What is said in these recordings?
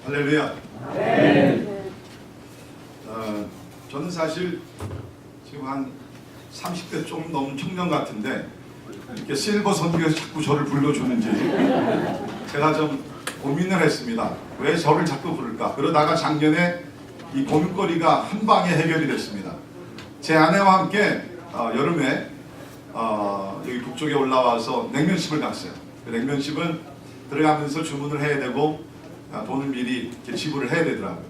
할렐루야. 저는 사실 지금 한 30대 좀 넘은 청년 같은데 이렇게 실버 선교에서 자꾸 저를 불러주는지 제가 좀 고민을 했습니다. 왜 저를 자꾸 부를까? 그러다가 작년에 이 고민거리가 한 방에 해결이 됐습니다. 제 아내와 함께 여름에 여기 북쪽에 올라와서 냉면집을 갔어요. 그 냉면집은 들어가면서 주문을 해야 되고 돈을 미리 이렇게 지불을 해야 되더라고요.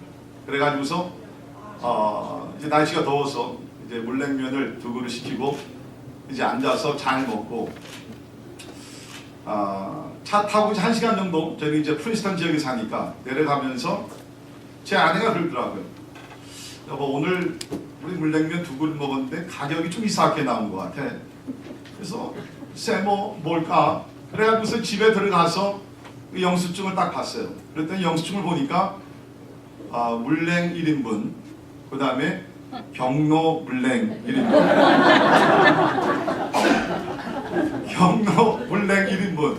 그래가지고서 이제 날씨가 더워서 이제 물냉면을 2그릇 시키고 이제 앉아서 잘 먹고 차 타고 이제 1시간 정도 저희 이제 프린스턴 지역에 사니까 내려가면서 제 아내가 그러더라고요. 여보, 오늘 우리 물냉면 2그릇 먹었는데 가격이 좀 이상하게 나온 것 같아. 그래서 글쎄 뭘까? 그래가지고서 집에 들어가서 그 영수증을 딱 봤어요. 그랬더니 영수증을 보니까 물냉 1인분, 그 다음에 경로 물냉 1인분 경로 물냉 1인분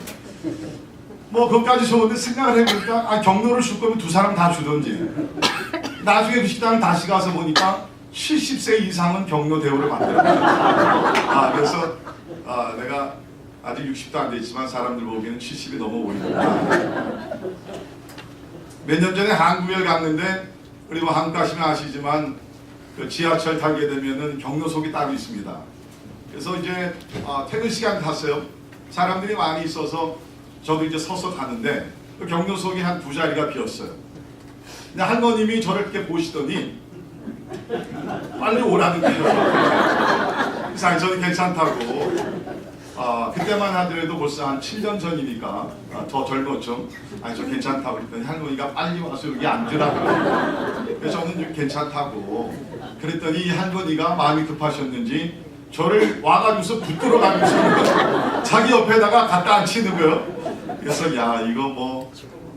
그것까지 좋은데 생각을 해보니까 경로를 줄 거면 2사람 다 주던지. 나중에 그 식당을 다시 가서 보니까 70세 이상은 경로 대우를 받더라고요. 그래서 내가 아직 60도 안 됐지만 사람들 보기에는 70이 넘어 보이는구나. 몇 년 전에 한국에 갔는데 우리 한국 가시면 아시지만 그 지하철 타게 되면은 경로석이 따로 있습니다. 그래서 이제 퇴근 시간 갔어요. 사람들이 많이 있어서 저도 이제 서서 가는데 그 경로석이 한 2자리가 비었어요. 근데 할머님이 저를 이렇게 보시더니 빨리 오라는 거예요. 그래서 저는 괜찮다고. 그때만 하더라도 벌써 한 7년 전이니까 더 젊었죠. 저 괜찮다고 그랬더니 할머니가 빨리 와서 여기 앉으라고. 그래서 저는 좀 괜찮다고 그랬더니 이 할머니가 마음이 급하셨는지 저를 와가지고서 붙들어 가면서 자기 옆에다가 갖다 앉히는 거예요. 그래서 야, 이거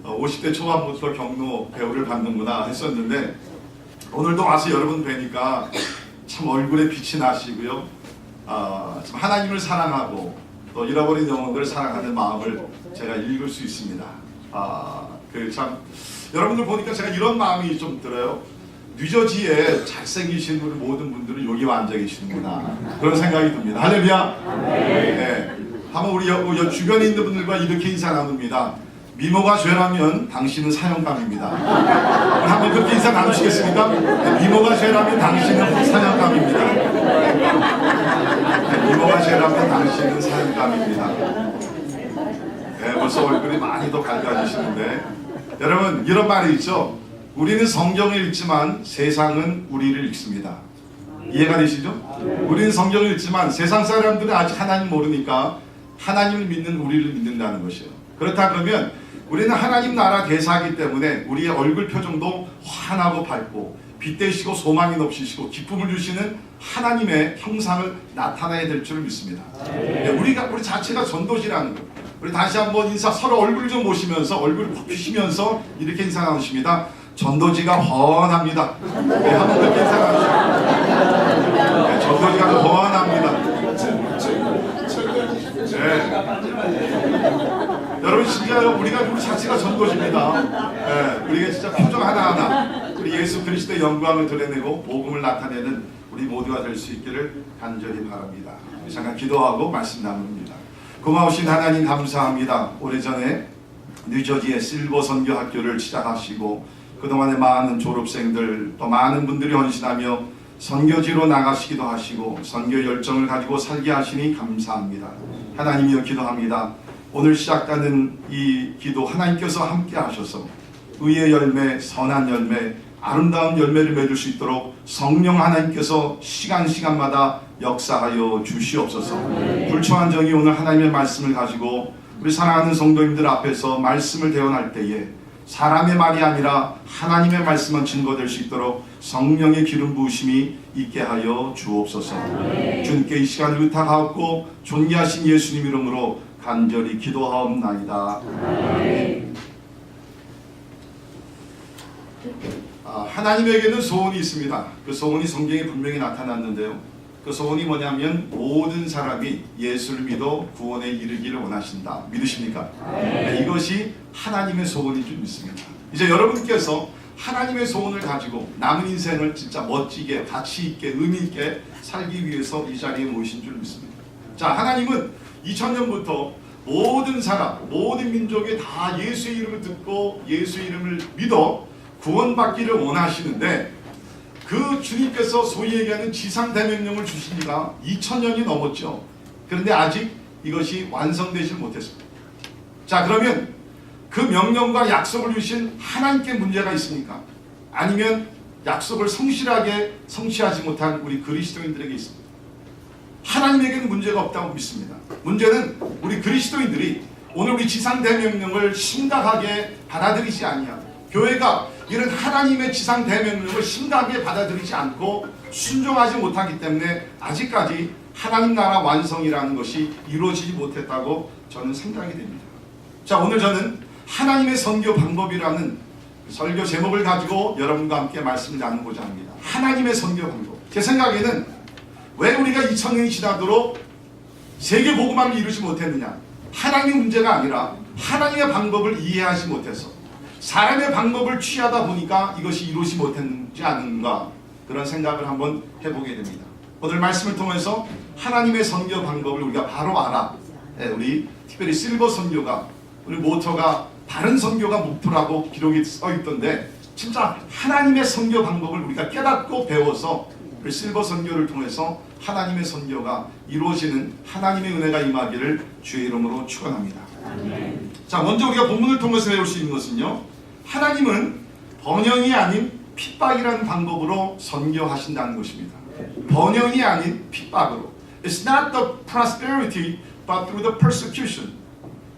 50대 초반부터 경로 배우를 받는구나 했었는데 오늘도 와서 여러분 뵈니까 참 얼굴에 빛이 나시고요. 참 하나님을 사랑하고 또 잃어버린 영혼들을 사랑하는 마음을 제가 읽을 수 있습니다. 참 여러분들 보니까 제가 이런 마음이 좀 들어요. 뉴저지에 잘생기신 우리 모든 분들은 여기 와 앉아 계시는구나 그런 생각이 듭니다. 할렐루야. 네. 한번 우리 주변에 있는 분들과 이렇게 인사 나눕니다. 미모가 죄라면 당신은 사형감입니다. 한번 그렇게 인사 나누시겠습니까? 네, 미모가 죄라면 당신은 사형감입니다. 네, 미모가 죄라면 당신은 사형감입니다. 네, 벌써 얼굴이 많이 더 밝아지시는데 여러분 이런 말이 있죠. 우리는 성경을 읽지만 세상은 우리를 읽습니다. 이해가 되시죠? 우리는 성경을 읽지만 세상 사람들은 아직 하나님 모르니까 하나님을 믿는 우리를 믿는다는 것이에요. 그렇다 그러면 우리는 하나님 나라 대사이기 때문에 우리의 얼굴 표정도 환하고 밝고 빛되시고 소망이 넘치시고 기쁨을 주시는 하나님의 형상을 나타내야 될 줄 믿습니다. 우리 자체가 전도지라는 거. 우리 다시 한번 서로 얼굴 좀 보시면서 얼굴을 푹 피시면서 이렇게 인사 나누십니다. 전도지가 훤합니다. 네, 한번 그렇게 인사 나누십니다. 네, 전도지가 훤합니다. 네. 여러분 진짜 우리 자체가 전도지입니다. 네, 우리가 진짜 표정 하나하나 우리 예수 그리스도의 영광을 드러내고 복음을 나타내는 우리 모두가 될 수 있기를 간절히 바랍니다. 잠깐 기도하고 말씀 나눕니다. 고마우신 하나님 감사합니다. 오래전에 뉴저지의 실버 선교 학교를 시작하시고 그동안에 많은 졸업생들 또 많은 분들이 헌신하며 선교지로 나가시기도 하시고 선교 열정을 가지고 살게 하시니 감사합니다. 하나님이여 기도합니다. 오늘 시작하는 이 기도 하나님께서 함께 하셔서 의의 열매, 선한 열매, 아름다운 열매를 맺을 수 있도록 성령 하나님께서 시간마다 역사하여 주시옵소서. 불초한 정이 오늘 하나님의 말씀을 가지고 우리 사랑하는 성도님들 앞에서 말씀을 대언할 때에 사람의 말이 아니라 하나님의 말씀만 증거될 수 있도록 성령의 기름 부으심이 있게 하여 주옵소서. 주님께 이 시간을 의탁하옵고 존귀하신 예수님 이름으로 간절히 기도하옵나이다. 아멘. 하나님에게는 소원이 있습니다. 그 소원이 성경에 분명히 나타났는데요. 그 소원이 뭐냐면 모든 사람이 예수를 믿어 구원에 이르기를 원하신다. 믿으십니까? 네, 이것이 하나님의 소원인 줄 믿습니다. 이제 여러분께서 하나님의 소원을 가지고 남은 인생을 진짜 멋지게 가치 있게 의미 있게 살기 위해서 이 자리에 모이신 줄 믿습니다. 자, 하나님은 2000년부터 모든 사람, 모든 민족이 다 예수의 이름을 듣고 예수의 이름을 믿어 구원받기를 원하시는데 그 주님께서 소위 얘기하는 지상대명령을 주신 지가 2000년이 넘었죠. 그런데 아직 이것이 완성되지 못했습니다. 자, 그러면 그 명령과 약속을 주신 하나님께 문제가 있습니까? 아니면 약속을 성실하게 성취하지 못한 우리 그리스도인들에게 있습니다. 하나님에게는 문제가 없다고 믿습니다. 문제는 우리 그리스도인들이 오늘 우리 지상대명령을 심각하게 받아들이지 아니하고 교회가 이런 하나님의 지상대명령을 심각하게 받아들이지 않고 순종하지 못하기 때문에 아직까지 하나님 나라 완성이라는 것이 이루어지지 못했다고 저는 생각이 됩니다. 자, 오늘 저는 하나님의 선교 방법이라는 설교 제목을 가지고 여러분과 함께 말씀을 나누고자 합니다. 하나님의 선교 방법. 제 생각에는 왜 우리가 2000년이 지나도록 세계 복음화를 이루지 못했느냐? 하나님의 문제가 아니라 하나님의 방법을 이해하지 못해서 사람의 방법을 취하다 보니까 이것이 이루지 못했지 않은가, 그런 생각을 한번 해보게 됩니다. 오늘 말씀을 통해서 하나님의 선교 방법을 우리가 바로 알아. 우리 특별히 실버 선교가 우리 모토가 바른 선교가 목표라고 기록이 써 있던데 진짜 하나님의 선교 방법을 우리가 깨닫고 배워서 우리 실버 선교를 통해서 하나님의 선교가 이루어지는 하나님의 은혜가 임하기를 주의 이름으로 축원합니다. 자, 먼저 우리가 본문을 통해서 배울 수 있는 것은요, 하나님은 번영이 아닌 핍박이라는 방법으로 선교하신다는 것입니다. 번영이 아닌 핍박으로. It's not the prosperity but through the persecution.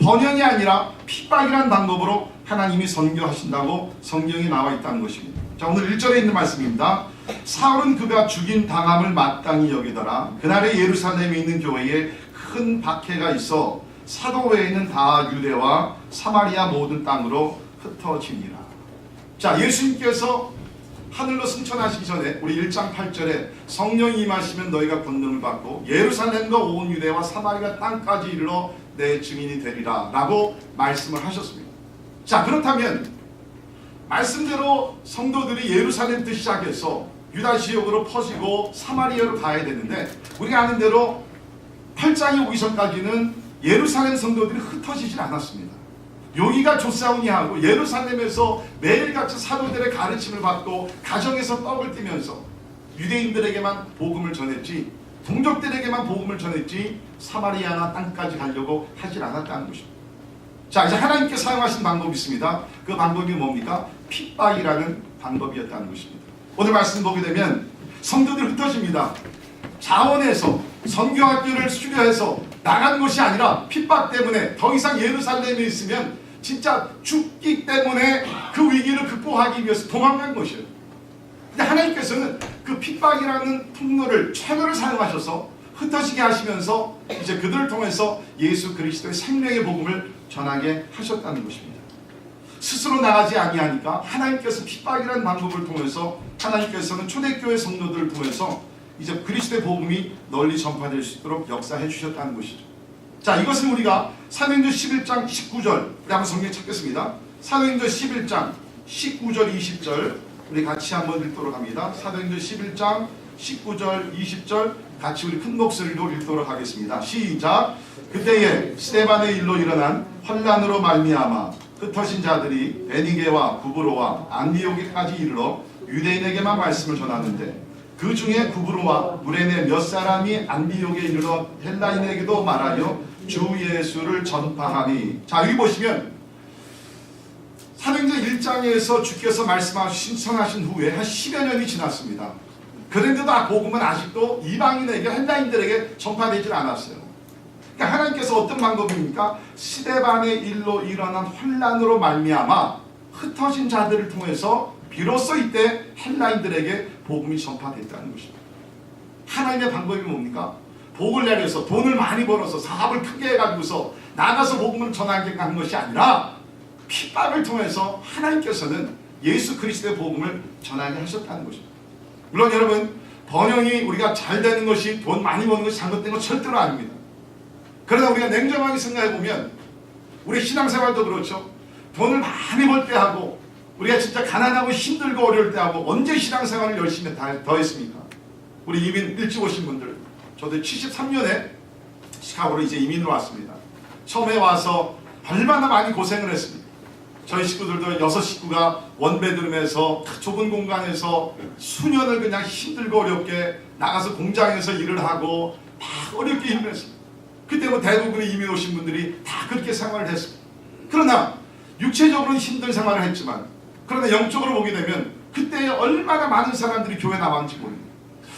번영이 아니라 핍박이라는 방법으로 하나님이 선교하신다고 성경에 나와 있다는 것입니다. 자, 오늘 1절에 있는 말씀입니다. 사울은 그가 죽인 당함을 마땅히 여기더라. 그날에 예루살렘에 있는 교회에 큰 박해가 있어 사도 외에는 다 유대와 사마리아 모든 땅으로 흩어지니라. 자, 예수님께서 하늘로 승천하시기 전에 우리 1장 8절에 성령이 임하시면 너희가 권능을 받고 예루살렘과 온 유대와 사마리아 땅까지 이르러 내 증인이 되리라 라고 말씀을 하셨습니다. 자, 그렇다면 말씀대로 성도들이 예루살렘부터 시작해서 유다 지역으로 퍼지고 사마리아로 가야 되는데 우리가 아는 대로 8장이 오기 전까지는 예루살렘 성도들이 흩어지질 않았습니다. 여기가 조사오니하고 예루살렘에서 매일같이 사도들의 가르침을 받고 가정에서 떡을 띠면서 유대인들에게만 복음을 전했지 동족들에게만 복음을 전했지 사마리아나 땅까지 가려고 하질 않았다는 것입니다. 자, 이제 하나님께 사용하신 방법이 있습니다. 그 방법이 뭡니까? 핍박이라는 방법이었다는 것입니다. 오늘 말씀 보게 되면 성도들이 흩어집니다. 자원해서 선교학교를 수료해서 나간 것이 아니라 핍박 때문에 더 이상 예루살렘에 있으면 진짜 죽기 때문에 그 위기를 극복하기 위해서 도망간 것이에요. 근데 하나님께서는 그 핍박이라는 통로를 채널을 사용하셔서 흩어지게 하시면서 이제 그들을 통해서 예수 그리스도의 생명의 복음을 전하게 하셨다는 것입니다. 스스로 나가지 아니하니까 하나님께서 핍박이라는 방법을 통해서 하나님께서는 초대교회 성도들을 통해서 이제 그리스도의 복음이 널리 전파될 수 있도록 역사해 주셨다는 것이죠. 자, 이것은 우리가 사도행전 11장 19절 우리 한번 성경 찾겠습니다. 사도행전 11장 19절 20절 우리 같이 한번 읽도록 합니다. 사도행전 11장 19절 20절 같이 우리 큰 목소리로 읽도록 하겠습니다. 시작. 그때에 스데반의 일로 일어난 환난으로 말미암아 흩어진 자들이 베니게와 구브로와 안디오게까지 이르러 유대인에게만 말씀을 전하는데 그 중에 구브로와 무레네 몇 사람이 안디옥에 이르러 헬라인에게도 말하여 주 예수를 전파하니. 자, 여기 보시면 사도행전 1장에서 주께서 말씀하신 신청하신 후에 한 10여 년이 지났습니다. 그런데도 복음은 아직도 이방인에게 헬라인들에게 전파되질 않았어요. 그러니까 하나님께서 어떤 방법입니까? 스데반의 일로 일어난 환난으로 말미암아 흩어진 자들을 통해서 비로소 이때 헬라인들에게 복음이 전파됐다는 것입니다. 하나님의 방법이 뭡니까? 복을 내려서 돈을 많이 벌어서 사업을 크게 해가지고서 나가서 복음을 전하게 한 것이 아니라 핍박을 통해서 하나님께서는 예수 그리스도의 복음을 전하게 하셨다는 것입니다. 물론 여러분, 번영이 우리가 잘 되는 것이 돈 많이 버는 것이 잘못된 건 절대로 아닙니다. 그러나 우리가 냉정하게 생각해보면 우리 신앙생활도 그렇죠. 돈을 많이 벌 때 하고 우리가 진짜 가난하고 힘들고 어려울 때 하고 언제 신앙생활을 열심히 더 했습니까? 우리 이민 일찍 오신 분들, 저도 73년에 시카고로 이제 이민으로 왔습니다. 처음에 와서 얼마나 많이 고생을 했습니까? 저희 식구들도 6식구가 원베드룸에서 좁은 공간에서 수년을 그냥 힘들고 어렵게 나가서 공장에서 일을 하고 막 어렵게 일을 했습니다. 그때 뭐 대부분의 이민 오신 분들이 다 그렇게 생활을 했습니다. 그러나 육체적으로는 힘든 생활을 했지만, 그러나 영적으로 보게 되면 그때 얼마나 많은 사람들이 교회 나왔는지 모릅니다.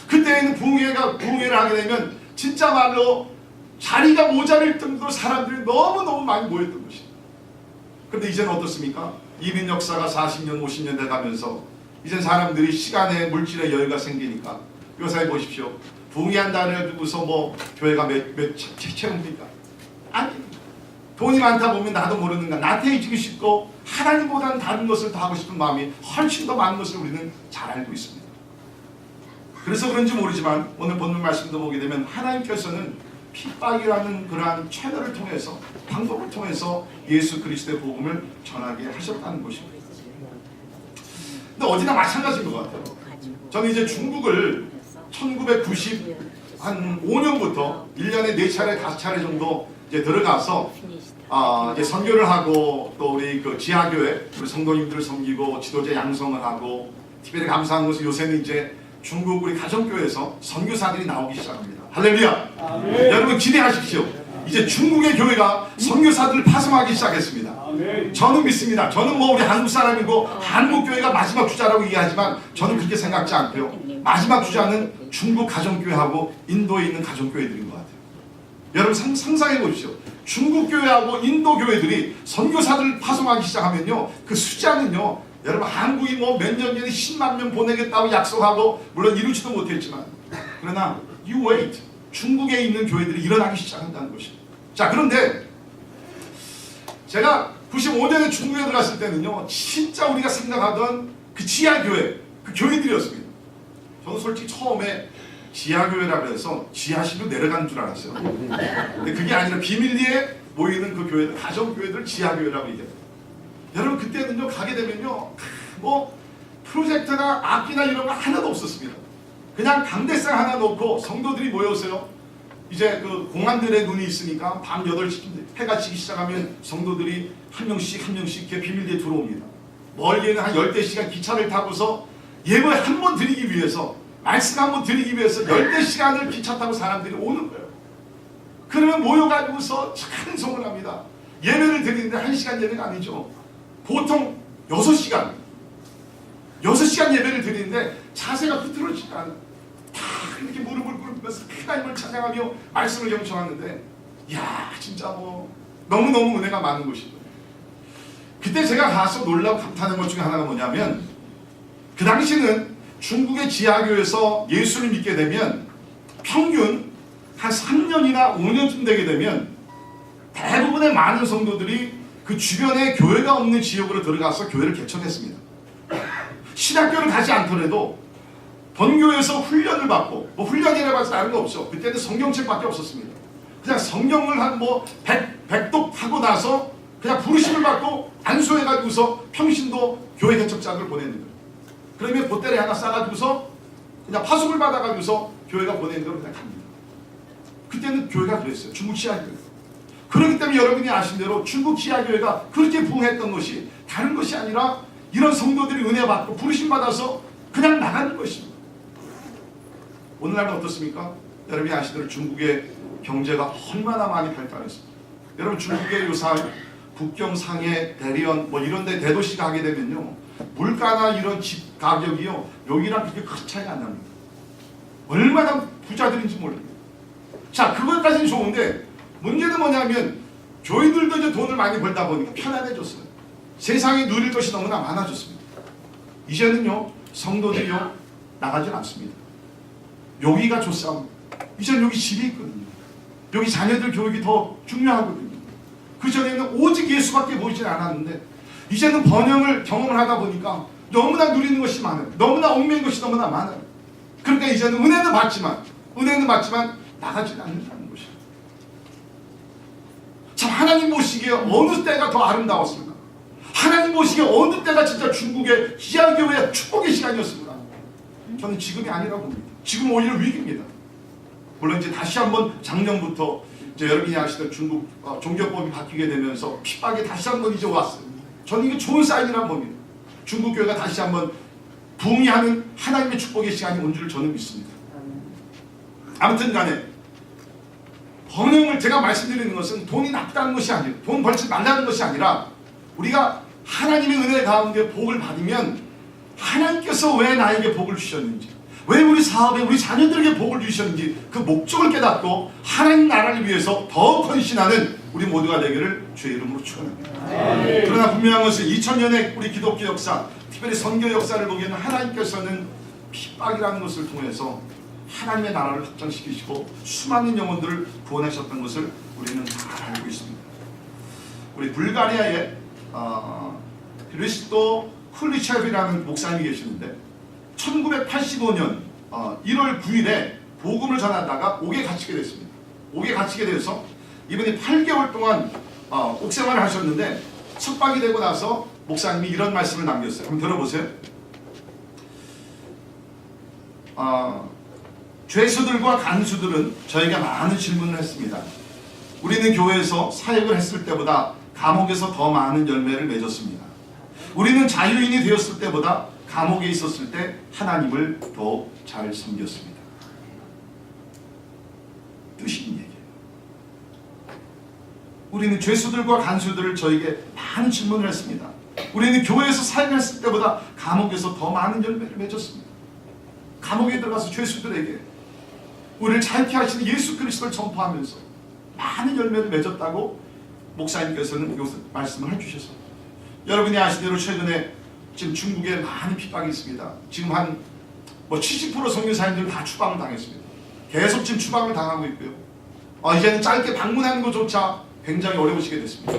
그때에는 부흥회를 하게 되면 진짜 말로 자리가 모자랄 정도로 사람들이 너무너무 많이 모였던 것입니다. 그런데 이제는 어떻습니까? 이민 역사가 40년, 50년 돼가면서 이제 사람들이 시간에 물질의 여유가 생기니까 요사에 보십시오. 부흥회 한다고 해두고서 뭐 교회가 몇 채웁니까? 아니, 돈이 많다 보면 나도 모르는가 나태해지고 싶고 하나님보다는 다른 것을 더 하고 싶은 마음이 훨씬 더 많은 것을 우리는 잘 알고 있습니다. 그래서 그런지 모르지만 오늘 본문 말씀도 보게 되면 하나님께서는 핍박이라는 그러한 채널을 통해서, 방법을 통해서 예수 그리스도의 복음을 전하게 하셨다는 것입니다. 근데 어디나 마찬가지인 것 같아요. 저는 이제 중국을 1995년부터 1년에 4차례, 5차례 정도 이제 들어가서 이제 선교를 하고 또 우리 그 지하교회, 우리 성도님들을 섬기고 지도자 양성을 하고, 특별히 감사한 것은 요새는 이제 중국 우리 가정교회에서 선교사들이 나오기 시작합니다. 할렐루야! 아멘. 여러분 기대하십시오. 이제 중국의 교회가 선교사들을 파송하기 시작했습니다. 아멘. 저는 믿습니다. 저는 뭐 우리 한국 사람이고 한국 교회가 마지막 주자라고 얘기하지만 저는 그렇게 생각지 않고요. 마지막 주자는 중국 가정교회하고 인도에 있는 가정교회들인 것 같아요. 여러분 상상해 보십시오. 중국 교회하고 인도 교회들이 선교사들을 파송하기 시작하면요, 그 숫자는요, 여러분 한국이 뭐 몇 년 전에 10만 명 보내겠다고 약속하고 물론 이루지도 못했지만, 그러나 you wait, 중국에 있는 교회들이 일어나기 시작한다는 것입니다. 자, 그런데 제가 95년에 중국에 들어갔을 때는요, 진짜 우리가 생각하던 그 지하교회, 그 교회들이었습니다. 저는 솔직히 처음에 지하교회라고 해서 지하실로 내려가는 줄 알았어요. 근데 그게 아니라 비밀리에 모이는 그 교회들, 가정교회들 지하교회라고 얘기해요. 여러분 그때는요, 가게 되면요, 뭐 프로젝터나 악기나 이런 거 하나도 없었습니다. 그냥 강대상 하나 놓고 성도들이 모여서요, 이제 그 공안들의 눈이 있으니까 밤 8시쯤 해가 지기 시작하면 성도들이 한 명씩 이렇게 비밀리에 들어옵니다. 멀리에는 한 10대시간 기차를 타고서 예배 한 번 드리기 위해서, 말씀 한 번 드리기 위해서 10대시간을 기차 타고 사람들이 오는 거예요. 그러면 모여가지고서 찬송을 합니다. 예배를 드리는데 1시간 예배가 아니죠. 보통 6시간 예배를 드리는데 자세가 흐트러지지 않아요. 다 이렇게 무릎을 꿇으면서 하나님을 찬양하며 말씀을 경청하는데, 이야, 진짜 뭐 너무너무 은혜가 많은 곳이죠. 그때 제가 가서 놀라고 감탄한 것 중에 하나가 뭐냐면, 그 당시는 중국의 지하교에서 예수를 믿게 되면 평균 한 3년이나 5년쯤 되게 되면 대부분의 많은 성도들이 그 주변에 교회가 없는 지역으로 들어가서 교회를 개척했습니다. 신학교를 가지 않더라도 본교에서 훈련을 받고, 뭐 훈련이라고 해서 다른 거 없어. 그때는 성경책밖에 없었습니다. 그냥 성경을 한 뭐 100독 하고 나서 그냥 부르심을 받고 안수해가지고서 평신도 교회 개척자들을 보내는 거예요. 그러면 보따리 하나 싸가지고서 그냥 파송을 받아가지고서 교회가 보내는 걸 그냥 갑니다. 그때는 교회가 그랬어요. 중국 지하교회. 그렇기 때문에 여러분이 아신 대로 중국 지하교회가 그렇게 부흥했던 것이 다른 것이 아니라 이런 성도들이 은혜 받고 부르심 받아서 그냥 나가는 것입니다. 오늘날은 어떻습니까? 여러분이 아시대로 중국의 경제가 얼마나 많이 발달했습니다. 여러분 중국의 요새 북경상해, 대리언 뭐 이런 데 대도시가 하게 되면요, 물가나 이런 집 가격이요, 여기랑 그렇게 큰 차이가 안 납니다. 얼마나 부자들인지 모릅니다. 자, 그것까지는 좋은데 문제는 뭐냐면 교회들도 이제 돈을 많이 벌다 보니까 편안해졌어요. 세상에 누릴 것이 너무나 많아졌습니다. 이제는요, 성도들이요, 나가질 않습니다. 여기가 좋습니다. 이제는 여기 집이 있거든요. 여기 자녀들 교육이 더 중요하거든요. 그전에는 오직 예수밖에 보이지 않았는데 이제는 번영을 경험을 하다 보니까 너무나 누리는 것이 많아요. 너무나 얽매인 것이 너무나 많아요. 그러니까 이제는 은혜는 받지만 나가지 않는다는 것이에요. 참 하나님 보시기에 어느 때가 더 아름다웠습니까? 하나님 보시기에 어느 때가 진짜 중국의 희야교회의 축복의 시간이었습니다. 저는 지금이 아니라고 봅니다. 지금 오히려 위기입니다. 물론 이제 다시 한번 작년부터 이제 여러분이 아시던 중국 종교법이 바뀌게 되면서 핍박이 다시 한번 이제 왔어요. 저는 이게 좋은 사인이라고 봅니다. 중국 교회가 다시 한번 부흥하는 하나님의 축복의 시간이 온 줄 저는 믿습니다. 아무튼 간에 번영을 제가 말씀드리는 것은 돈이 나쁘다는 것이 아니에요. 돈 벌지 말라는 것이 아니라 우리가 하나님의 은혜 가운데 복을 받으면 하나님께서 왜 나에게 복을 주셨는지, 왜 우리 사업에 우리 자녀들에게 복을 주셨는지 그 목적을 깨닫고 하나님 나라를 위해서 더 헌신하는 우리 모두가 되기를 주의 이름으로 축원합니다. 그러나 분명한 것은 2000년의 우리 기독교 역사, 특별히 선교 역사를 보기에는 하나님께서는 핍박이라는 것을 통해서 하나님의 나라를 확장시키시고 수많은 영혼들을 구원하셨던 것을 우리는 잘 알고 있습니다. 우리 불가리아에 그리스도 훌리체프라는 목사님이 계시는데 1985년 1월 9일에 복음을 전하다가 옥에 갇히게 됐습니다. 옥에 갇히게 돼서 이분이 8개월 동안 옥생활을 하셨는데 석방이 되고 나서 목사님이 이런 말씀을 남겼어요. 한번 들어보세요. 죄수들과 간수들은 저에게 많은 질문을 했습니다. 우리는 교회에서 사역을 했을 때보다 감옥에서 더 많은 열매를 맺었습니다. 우리는 자유인이 되었을 때보다 감옥에 있었을 때 하나님을 더 잘 섬겼습니다. 뜻이 있는 얘기예요. 우리는 죄수들과 간수들을 저에게 많은 질문을 했습니다. 우리는 교회에서 사역했을 때보다 감옥에서 더 많은 열매를 맺었습니다. 감옥에 들어가서 죄수들에게 우리를 자유케 하시는 예수 그리스도를 전파하면서 많은 열매를 맺었다고 목사님께서는 이것을 말씀을 해주셨습니다. 여러분이 아시대로 최근에 지금 중국에 많은 핍박이 있습니다. 지금 한 70% 선교사님들 다 추방을 당했습니다. 계속 지금 추방을 당하고 있고요. 이제는 짧게 방문하는 것조차 굉장히 어려우시게 됐습니다.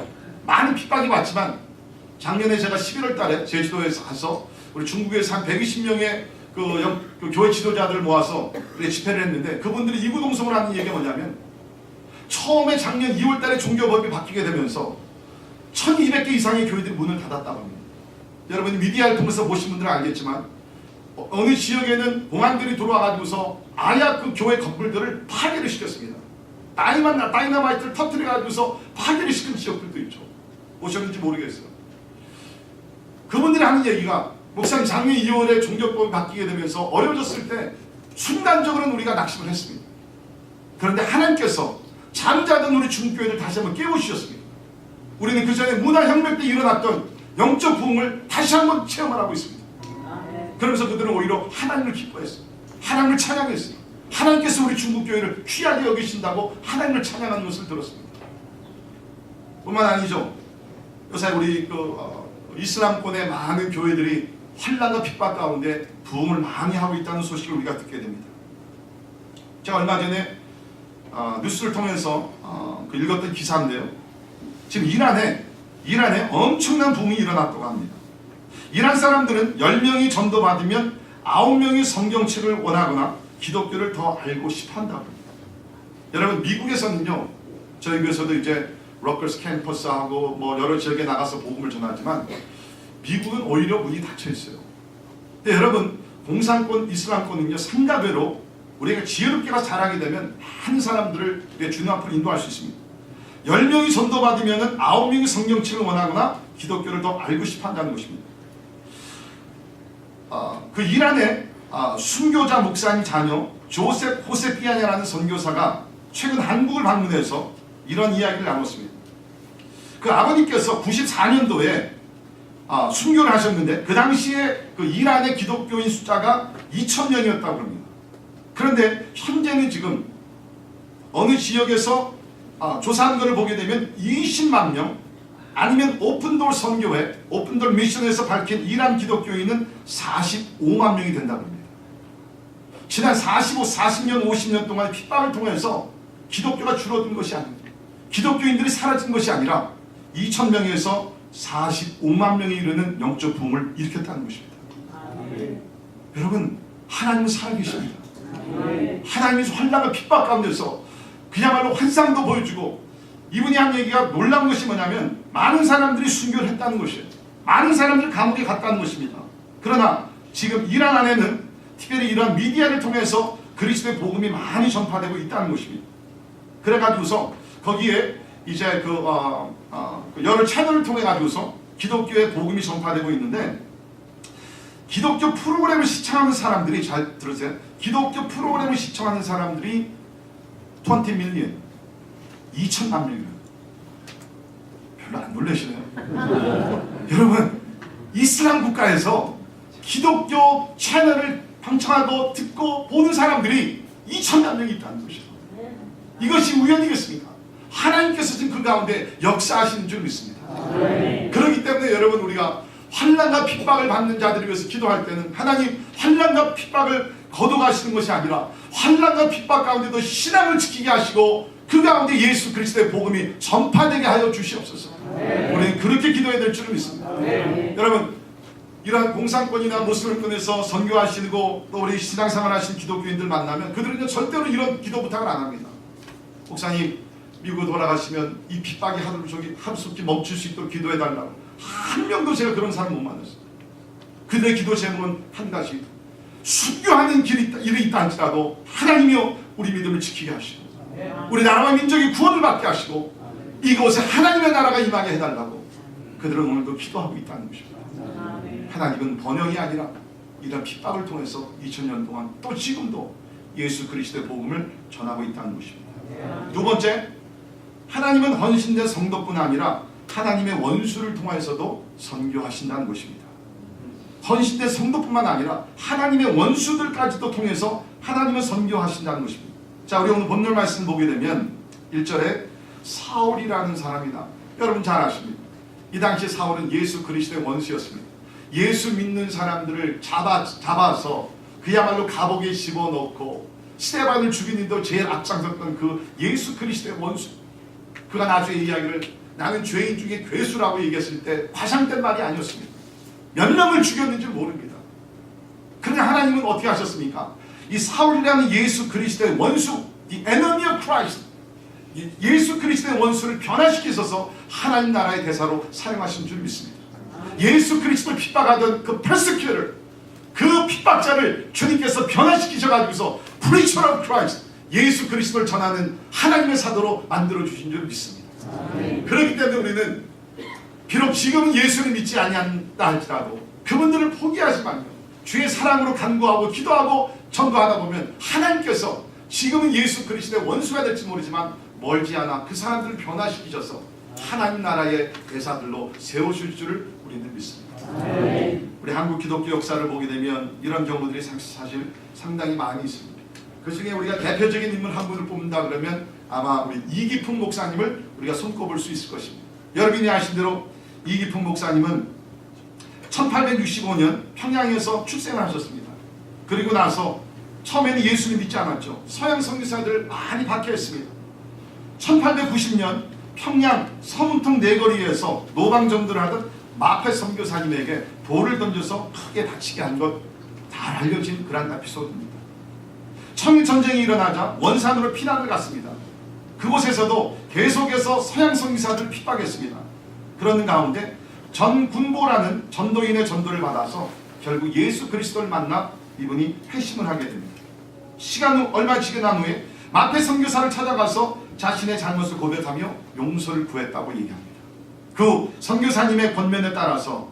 많은 핍박이 왔지만 작년에 제가 11월 달에 제주도에서 가서 우리 중국에서 한 120명의 그 교회 지도자들을 모아서 우리 집회를 했는데 그분들이 이구동성을 하는 얘기가 뭐냐면 처음에 작년 2월 달에 종교법이 바뀌게 되면서 1200개 이상의 교회들이 문을 닫았다고 합니다. 여러분이 미디어를 통해서 보신 분들은 알겠지만 어느 지역에는 공안들이 들어와가지고서 아야 그 교회 건물들을 파괴를 시켰습니다. 다이너마이트를 터뜨려가지고서 파괴를 시킨 지역들도 있죠. 보셨는지 모르겠어요. 그분들이 하는 얘기가 목사님 작년 2월에 종교법이 바뀌게 되면서 어려워졌을 때 순간적으로는 우리가 낙심을 했습니다. 그런데 하나님께서 잠자던 우리 중교회를 다시 한번 깨우시셨습니다. 우리는 그 전에 문화혁명 때 일어났던 영적 부흥을 다시 한번 체험을 하고 있습니다. 그러면서 그들은 오히려 하나님을 기뻐했어요. 하나님을 찬양했어요. 하나님께서 우리 중국교회를 귀하게 여기신다고 하나님을 찬양하는 것을 들었습니다. 뿐만 아니죠. 요새 우리 이슬람권의 많은 교회들이 환난과 핍박 가운데 부흥을 많이 하고 있다는 소식을 우리가 듣게 됩니다. 제가 얼마 전에 뉴스를 통해서 읽었던 기사인데요. 지금 이란에 엄청난 부흥이 일어났다고 합니다. 이란 사람들은 10명이 전도받으면 9명이 성경책을 원하거나 기독교를 더 알고 싶어 한다고 합니다. 여러분 미국에서는요. 저희 교회에서도 이제 러커스 캠퍼스하고 여러 지역에 나가서 복음을 전하지만 미국은 오히려 문이 닫혀 있어요. 근데 여러분 공산권 이슬람권은요. 삼가배로 우리가 지혜롭게 가서 잘하게 되면 많은 사람들을 우리가 주님 앞으로 인도할 수 있습니다. 10명이 전도받으면 9명이 성경책을 원하거나 기독교를 더 알고 싶어 한다는 것입니다. 그 이란의 순교자 목사님 자녀 조셉 호세피아냐라는 선교사가 최근 한국을 방문해서 이런 이야기를 나눴습니다. 그 아버님께서 94년도에 순교를 하셨는데 그 당시에 그 이란의 기독교인 숫자가 2000명이었다고 합니다. 그런데 현재는 지금 어느 지역에서 조사한 것을 보게 되면 20만 명 아니면 오픈돌 선교회, 오픈돌 미션에서 밝힌 이란 기독교인은 45만 명이 된다고 합니다. 지난 40년, 50년 동안의 핍박을 통해서 기독교가 줄어든 것이 아닙니다. 기독교인들이 사라진 것이 아니라 2,000명에서 45만 명에 이르는 영적 부흥을 일으켰다는 것입니다. 여러분 하나님은 살아계십니다. 하나님이 환난과 핍박 가운데서 그야말로 환상도 보여주고 이분이 한 얘기가 놀라운 것이 뭐냐면 많은 사람들이 순교를 했다는 것이에요. 많은 사람들을 감옥에 갔다는 것입니다. 그러나 지금 이란 안에는 특별히 이런 미디어를 통해서 그리스도의 복음이 많이 전파되고 있다는 것입니다. 그래가지고서 거기에 이제 여러 채널을 통해 가지고서 기독교의 복음이 전파되고 있는데, 기독교 프로그램을 시청하는 사람들이, 잘 들으세요, 기독교 프로그램을 시청하는 사람들이 20 밀리언, 2천만 명이에요. 별로 안 놀라시네요. 여러분, 이슬람 국가에서 기독교 채널을 방청하고 듣고 보는 사람들이 2천만 명이 있다는 것이죠. 이것이 우연이겠습니까? 하나님께서 지금 그 가운데 역사하시는 줄 믿습니다. 그렇기 때문에 여러분, 우리가 환난과 핍박을 받는 자들을 위해서 기도할 때는 하나님 환난과 핍박을 거둬가시는 것이 아니라 환난과 핍박 가운데도 신앙을 지키게 하시고 그 가운데 예수 그리스도의 복음이 전파되게 하여 주시옵소서. 우리는 그렇게 기도해야 될 줄 믿습니다. 여러분, 이러한 공산권이나 무슬림권에서 선교하시고 또 우리 신앙생활 하신 기독교인들 만나면 그들은 절대로 이런 기도 부탁을 안 합니다. 목사님, 미국 돌아가시면 이 핍박이 하루속히 멈출 수 있도록 기도해달라고. 한 명도 제가 그런 사람 못 만났어요. 그들의 기도 제목은 한 가지, 순교하는 일이 있다 할지라도 하나님이여 우리 믿음을 지키게 하시고 우리 나라와 민족이 구원을 받게 하시고 이곳에 하나님의 나라가 임하게 해달라고 그들은 오늘도 기도하고 있다는 것입니다. 하나님은 번영이 아니라 이런 핍박을 통해서 2000년 동안 또 지금도 예수 그리스도의 복음을 전하고 있다는 것입니다. 두 번째, 하나님은 헌신된 성도뿐 아니라 하나님의 원수를 통해서도 선교하신다는 것입니다. 헌신된 성도뿐만 아니라 하나님의 원수들까지도 통해서 하나님은 선교하신다는 것입니다. 자, 우리 오늘 본문 말씀 보게 되면 1절에 사울이라는 사람이다. 여러분 잘 아십니다. 이 당시 사울은 예수 그리스도의 원수였습니다. 예수 믿는 사람들을 잡아서 그야말로 감옥에 집어넣고 스데반을 죽인 일도 제일 앞장섰던 그 예수 그리스도의 원수. 그가 나중에 이야기를 나는 죄인 중에 괴수라고 얘기했을 때 과장된 말이 아니었습니다. 몇 명을 죽였는지 모릅니다. 그러나 하나님은 어떻게 하셨습니까? 이 사울이라는 예수 그리스도의 원수, the enemy of Christ, 예수 그리스도의 원수를 변화시키셔서 하나님 나라의 대사로 사용하신 줄 믿습니다. 예수 그리스도를 핍박하던 그 persecutor, 그 핍박자를 주님께서 변화시키셔가지고서 preacher of Christ, 예수 그리스도를 전하는 하나님의 사도로 만들어주신 줄 믿습니다. 그렇기 때문에 우리는 비록 지금은 예수를 믿지 아니한다 할지라도 그분들을 포기하지만요, 주의 사랑으로 간구하고 기도하고 전도하다 보면 하나님께서 지금은 예수 그리스도의 원수가 될지 모르지만 멀지 않아 그 사람들을 변화시키셔서 하나님 나라의 대사들로 세우실 줄을 우리는 믿습니다. 우리 한국 기독교 역사를 보게 되면 이런 경우들이 사실 상당히 많이 있습니다. 그 중에 우리가 대표적인 인물 한 분을 뽑는다 그러면 아마 우리 이기풍 목사님을 우리가 손꼽을 수 있을 것입니다. 여러분이 아신 대로 이기풍 목사님은 1865년 평양에서 출생을 하셨습니다. 그리고 나서 처음에는 예수를 믿지 않았죠. 서양 선교사들을 많이 박해했습니다. 1890년 평양 서문통 내거리에서 노방전도를 하던 마페 선교사님에게 돌을 던져서 크게 다치게 한 것 잘 알려진 그런 에피소드입니다. 청일전쟁이 일어나자 원산으로 피난을 갔습니다. 그곳에서도 계속해서 서양 선교사들을 핍박했습니다. 그러는 가운데 전군보라는 전도인의 전도를 받아서 결국 예수 그리스도를 만나 이분이 회심을 하게 됩니다. 시간 후 얼마 지난 후에 마페 선교사를 찾아가서 자신의 잘못을 고백하며 용서를 구했다고 얘기합니다. 그 선교사님의 권면에 따라서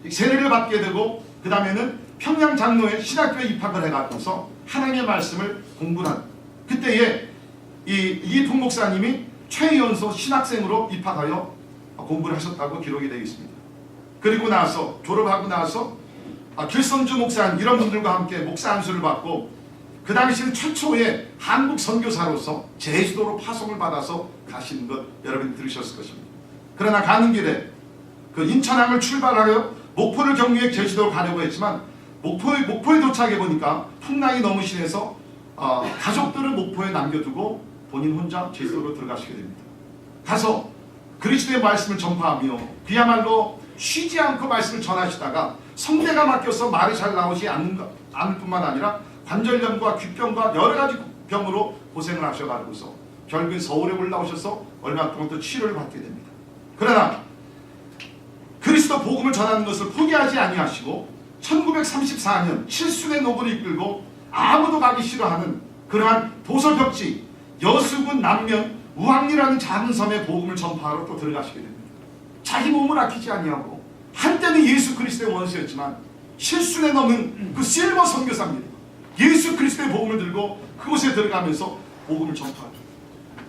세례를 받게 되고 그 다음에는 평양 장로의 신학교에 입학을 해가지고서 하나님의 말씀을 공부를 한 그때에 이기풍 목사님이 최연소 신학생으로 입학하여 공부를 하셨다고 기록이 되어 있습니다. 그리고 나서 졸업하고 나서 길선주 목사님 이런 분들과 함께 목사 안수를 받고 그 당시는 최초의 한국 선교사로서 제주도로 파송을 받아서 가시는 것 여러분이 들으셨을 것입니다. 그러나 가는 길에 그 인천항을 출발하여 목포를 경유해 제주도로 가려고 했지만 목포에 도착해 보니까 풍랑이 너무 심해서 가족들을 목포에 남겨두고 본인 혼자 제주도로 들어가시게 됩니다. 가서 그리스도의 말씀을 전파하며 그야말로 쉬지 않고 말씀을 전하시다가 성대가 막혀서 말이 잘 나오지 않을 뿐만 아니라 관절염과 귀병과 여러 가지 병으로 고생을 하셔가지고서 결국엔 서울에 올라오셔서 얼마 동안 또 치료를 받게 됩니다. 그러나 그리스도 복음을 전하는 것을 포기하지 아니하시고 1934년 칠순의 노고를 이끌고 아무도 가기 싫어하는 그러한 도서벽지 여수군 남면 우왕리라는 작은 섬에 복음을 전파하러 또 들어가시게 됩니다. 자기 몸을 아끼지 아니하고 한때는 예수 그리스도의 원수였지만 실순에 넘은 그 실버 선교사입니다. 예수 그리스도의 복음을 들고 그곳에 들어가면서 복음을 전파하죠.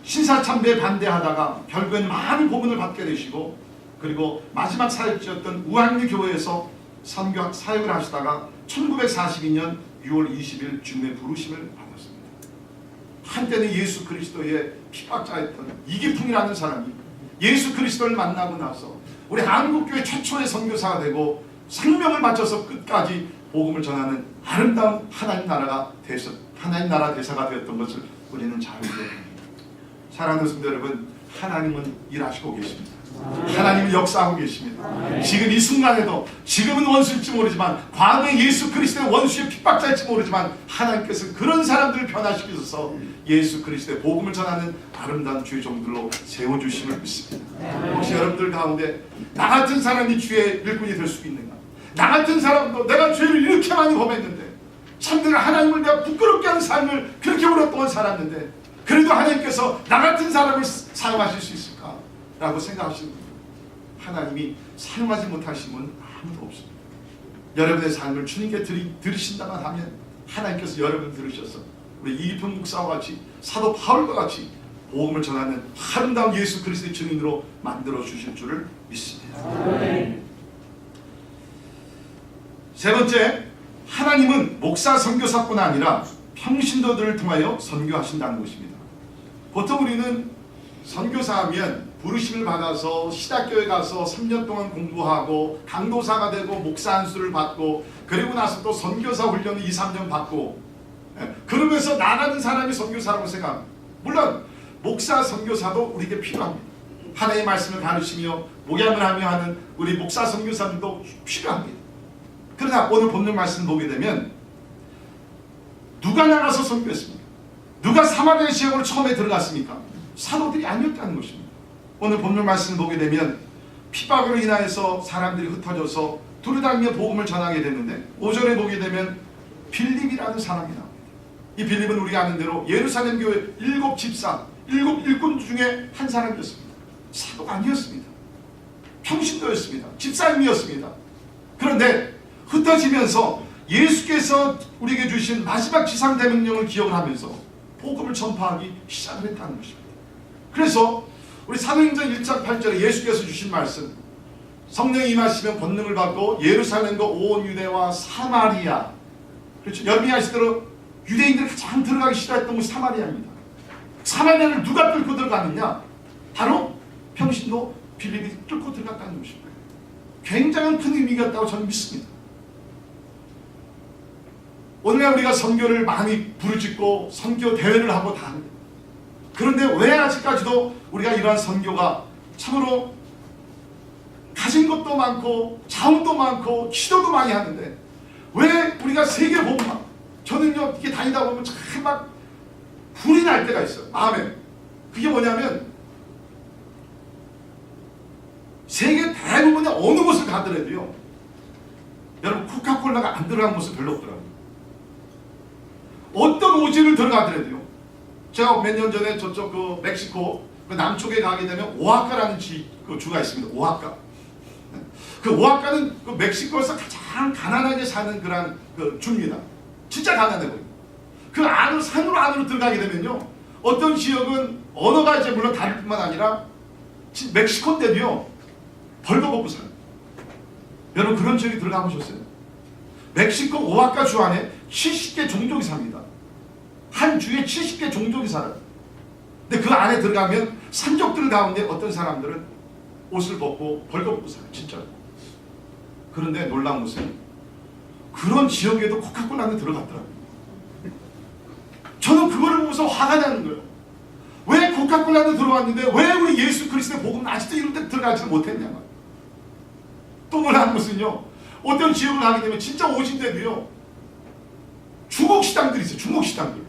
신사참배에 반대하다가 결국엔 많은 복음을 받게 되시고, 그리고 마지막 사역지였던 우왕리 교회에서 선교 사역을 하시다가 1942년 6월 20일 주님의 부르심을 받았습니다. 한때는 예수 그리스도의 핍박자였던 이기풍이라는 사람이 예수 그리스도를 만나고 나서 우리 한국교회 최초의 선교사가 되고 생명을 바쳐서 끝까지 복음을 전하는 아름다운 하나님 나라 대사가 되었던 것을 우리는 잘 알고 있습니다. 사랑하는 성도 여러분, 하나님은 일하시고 계십니다. 하나님은 역사하고 계십니다. 지금 이 순간에도, 지금은 원수일지 모르지만 과거에 예수 그리스도의 원수의 핍박자일지 모르지만 하나님께서 그런 사람들을 변화시키셔서 예수 그리스도의 복음을 전하는 아름다운 주의 종들로 세워주심을 믿습니다. 혹시 여러분들 가운데 나 같은 사람이 주의 일꾼이 될 수 있는가? 나 같은 사람도 내가 죄를 이렇게 많이 범했는데, 참되게 하나님을 내가 부끄럽게 하는 삶을 그렇게 오랫동안 살았는데 그래도 하나님께서 나 같은 사람을 사용하실 수 있을까? 라고 생각하시는 분들, 하나님이 사용하지 못하신 분은 아무도 없습니다. 여러분의 삶을 주님께 들으신다만 하면 하나님께서 여러분을 들으셔서 우리 이기평 목사와 같이 사도 바울과 같이 복음을 전하는 아름다운 예수 그리스도의 증인으로 만들어 주실 줄을 믿습니다. 세 번째, 하나님은 목사 선교사뿐 아니라 평신도들을 통하여 선교하신다는 것입니다. 보통 우리는 선교사하면 부르심을 받아서 시작교회 가서 3년 동안 공부하고 강도사가 되고 목사 안수를 받고 그리고 나서 또 선교사 훈련을 2, 3년 받고 그러면서 나가는 사람이 선교사라고 생각합니다. 물론 목사 선교사도 우리에게 필요합니다. 하나님의 말씀을 가르치며 목양을 하며 하는 우리 목사 선교사들도 필요합니다. 그러나 오늘 본문 말씀을 보게 되면 누가 나가서 선교했습니까? 누가 사마리아 지역으로 처음에 들어갔습니까? 사도들이 아니었다는 것입니다. 오늘 본문 말씀을 보게 되면 핍박으로 인하여서 사람들이 흩어져서 두루다니며 복음을 전하게 됐는데 5절에 보게 되면 빌립이라는 사람이 나옵니다. 이 빌립은 우리가 아는 대로 예루살렘 교회 7 집사, 7 일꾼 중에 한 사람이었습니다. 사도가 아니었습니다. 평신도였습니다. 집사님이었습니다. 그런데 흩어지면서 예수께서 우리에게 주신 마지막 지상대명령을 기억을 하면서 복음을 전파하기 시작을 했다는 것입니다. 그래서 우리 사도행전 1장 8절에 예수께서 주신 말씀, 성령이 임하시면 권능을 받고 예루살렘과 온 유대와 사마리아, 그렇죠? 여러분이 아시대로 유대인들이 가장 들어가기 싫어했던 곳이 사마리아입니다. 사마리아를 누가 뚫고 들어갔느냐? 바로 평신도 빌립이 뚫고 들어갔다는 것입니다. 굉장한 큰 의미가 있다고 저는 믿습니다. 오늘날 우리가 선교를 많이 부르짖고 선교 대회를 하고 다 합니다. 그런데 왜 아직까지도 우리가 이러한 선교가 참으로 가진 것도 많고 자원도 많고 기도도 많이 하는데 왜 우리가 세계 복음화, 저는요 이렇게 다니다 보면 참 막 불이 날 때가 있어요, 마음에. 그게 뭐냐면 세계 대부분의 어느 곳을 가더라도요, 여러분 코카콜라가 안 들어간 곳은 별로 없더라고요. 어떤 오지를 들어가더라도요. 제가 몇 년 전에 저쪽 그 멕시코 그 남쪽에 가게 되면 오하카라는 그 주가 있습니다. 오하카. 그 오하카는 그 멕시코에서 가장 가난하게 사는 그런 그 주입니다. 진짜 가난해 보여요. 그 안으로, 산으로 안으로 들어가게 되면요, 어떤 지역은 언어가 이제 물론 다를 뿐만 아니라 멕시코인데도요 벌거벗고 살아요. 여러분 그런 지역에 들어가 보셨어요? 멕시코 오하카 주 안에 70개 종족이 삽니다. 한 주에 70개 종족이 살아요. 근데 그 안에 들어가면 산족들 가운데 어떤 사람들은 옷을 벗고 벌거벗고 살아요. 진짜로. 그런데 놀라운 것은 그런 지역에도 코카콜라는 들어갔더라고요. 저는 그거를 보면서 화가 나는 거예요. 왜 코카콜라는 들어왔는데 왜 우리 예수 그리스도의 복음은 아직도 이런 데 들어가지 못했냐. 또 놀라운 것은요, 어떤 지역을 가게 되면 진짜 오신데도요 중국 시장들이 있어요. 중국 시장들.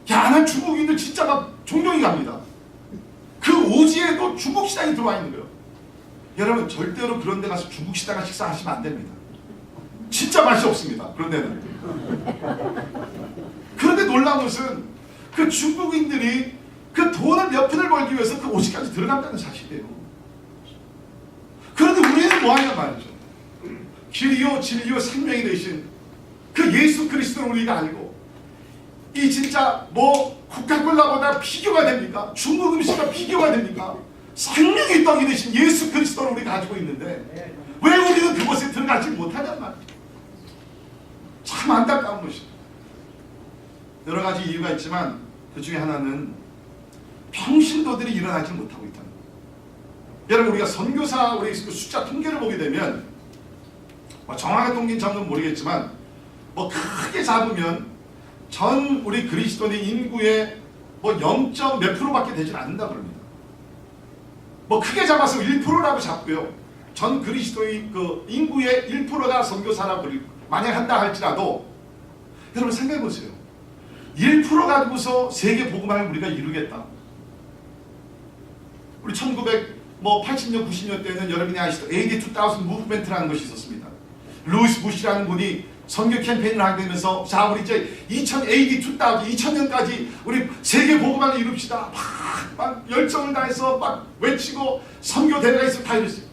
야한 중국인들 진짜 막 종종이 갑니다. 그 오지에도 중국 시장이 들어와 있는 거예요. 여러분 절대로 그런 데 가서 중국 식당에 식사하시면 안 됩니다. 진짜 맛이 없습니다. 그런 데는. 그런데 놀라운 것은 그 중국인들이 그 돈을 몇 푼을 벌기 위해서 그 옷까지 들어간다는 사실이에요. 그런데 우리는 뭐하냐 말이죠. 길이요 진리요 생명이 되신 그 예수 그리스도를 우리가 알고 이 진짜 뭐 코카콜라보다 비교가 됩니까? 중국 음식과 비교가 됩니까? 생명의 떡이 되신 예수 그리스도를 우리가 가지고 있는데 왜 우리는 그곳에 들어가지 못하냔 말이에요. 참 안타까운 것이죠. 여러 가지 이유가 있지만 그 중에 하나는 평신도들이 일어나지 못하고 있다는 거예요. 여러분 우리가 선교사 우리 그 숫자 통계를 보게 되면 뭐 정확한 통계는 저는 모르겠지만 뭐 크게 잡으면 전 우리 그리스도인 인구의 뭐 0. 몇 프로밖에 되질 않는다 그럽니다. 뭐 크게 잡아서 1%라고 잡고요. 전 그리스도인 그 인구의 1%가 선교사라고 만약 한다 할지라도 여러분 생각해 보세요. 1% 가지고서 세계 복음화를 우리가 이루겠다. 우리 1980년 90년 때는 여러분이 아시죠? AD 2000 무브멘트라는 것이 있었습니다. 루이스 부시라는 분이 선교 캠페인을 하게 되면서 자 우리 이제 2000년까지 우리 세계 복음화를 이룹시다. 막 열정을 다해서 막 외치고 선교 대회가 있어 다 이랬어요.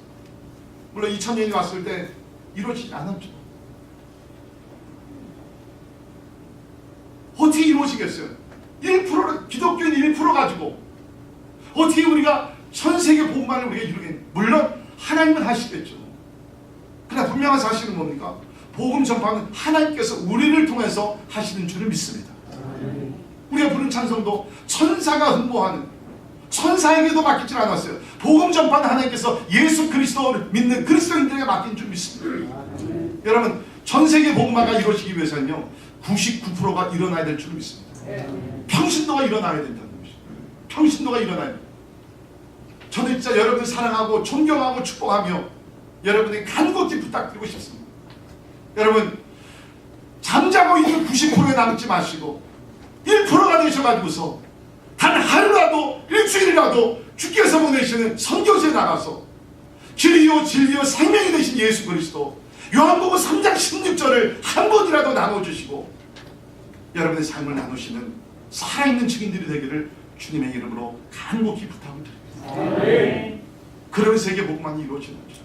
물론 2000년이 왔을 때 이루어지지 않았죠. 어떻게 이루어지겠어요? 1% 기독교인 1% 가지고 어떻게 우리가 전 세계 복음화를 우리가 이루겠냐? 물론 하나님은 하시겠죠. 그러나 분명한 사실은 뭡니까? 복음 전파는 하나님께서 우리를 통해서 하시는 줄을 믿습니다. 우리가 부른 찬송도 천사가 흥모하는 천사에게도 맡기질 않았어요. 복음 전파는 하나님께서 예수 그리스도를 믿는 그리스도인들에게 맡긴 줄 믿습니다. 여러분 전 세계 복음화가 이루어지기 위해서는요 99%가 일어나야 될 줄 믿습니다. 평신도가 일어나야 된다는 것입니다. 평신도가 일어나야 됩니다. 저는 진짜 여러분을 사랑하고 존경하고 축복하며 여러분에게 간곡히 부탁드리고 싶습니다. 여러분 잠자고 있는 90%에 남지 마시고 1%가 되셔가지고서 단 하루라도 일주일이라도 주께서 보내시는 선교지에 나가서 길이요 진리요 생명이 되신 예수 그리스도 요한복음 3장 16절을 한 번이라도 나눠주시고 여러분의 삶을 나누시는 살아있는 증인들이 되기를 주님의 이름으로 간곡히 부탁을 드립니다. 그러면 세계 복음만이 이루어지는 거죠.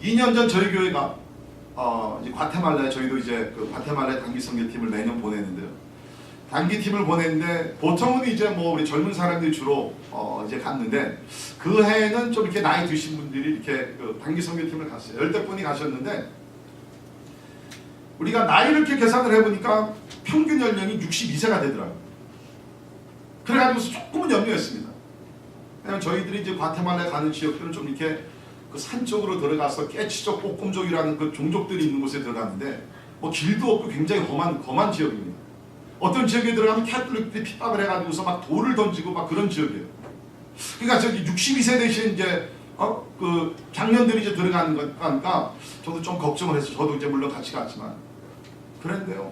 2년 전 저희 교회가 이제 과테말라에 저희도 이제 그 과테말라에 단기 선교팀을 매년 보내는데요. 단기 팀을 보냈는데 보통은 이제 뭐 우리 젊은 사람들이 주로 이제 갔는데 그 해에는 좀 이렇게 나이 드신 분들이 이렇게 그 단기 선교팀을 갔어요. 10분이 가셨는데 우리가 나이를 이렇게 계산을 해보니까 평균 연령이 62세가 되더라고요. 그래가지고 조금은 염려했습니다. 왜냐면 저희들이 이제 과테말라에 가는 지역들은 좀 이렇게 그 산 쪽으로 들어가서 깨치족, 볶음족이라는 그 종족들이 있는 곳에 들어갔는데 뭐 길도 없고 굉장히 험한 지역입니다. 어떤 지역에 들어가면 캐톨릭들이 핍박을 해가지고서 막 돌을 던지고 막 그런 지역이에요. 그러니까 저기 62세 대신 이제 그 장년들이 이제 들어가는 거니까 저도 좀 걱정을 해서 저도 이제 물론 같이 갔지만 그런데요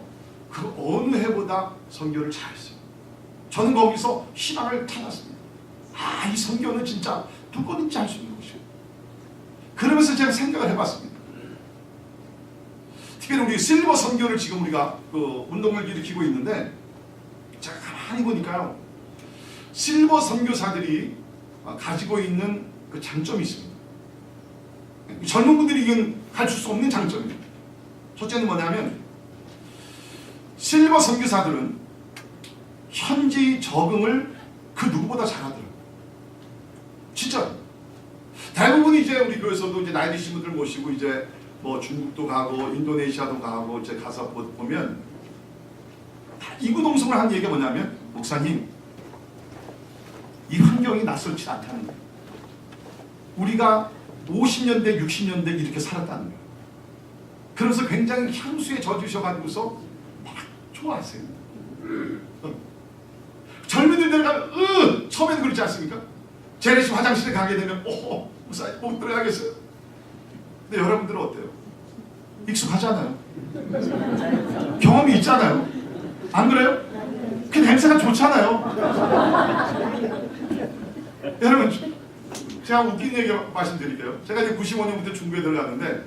그 어느 해보다 선교를 잘했어요. 저는 거기서 희망을 찾았습니다. 아, 이 선교는 진짜 누구든지 할 수 있는 것이에요. 그러면서 제가 생각을 해봤습니다. 특별히 우리 실버 선교를 지금 우리가 그 운동을 일으키고 있는데 제가 가만히 보니까요 실버 선교사들이 가지고 있는 그 장점이 있습니다. 젊은 분들이 이건 가질 수 없는 장점입니다. 첫째는 뭐냐면 실버 선교사들은 현지 적응을 그 누구보다 잘하더라고요. 진짜 대부분이 이제 우리 교회에서도 이제 나이 드신 분들 모시고 이제 뭐 중국도 가고 인도네시아도 가고 이제 가서 보면 다 이구동성을 한 얘기가 뭐냐면 목사님 이 환경이 낯설지 않다는 거예요. 우리가 50년대 60년대 이렇게 살았다는 거예요. 그래서 굉장히 향수에 젖으셔가지고서 막 좋아하세요. 젊은이들 가면 처음에는 그렇지 않습니까? 제레시 화장실에 가게 되면 목사님 못 들어가겠어요. 근데 여러분들은 어때요? 익숙하잖아요. 경험이 있잖아요. 안 그래요? 그 냄새가 좋잖아요. 여러분, 제가 웃긴 얘기 말씀드릴게요. 제가 이제 95년부터 중부에 들어갔는데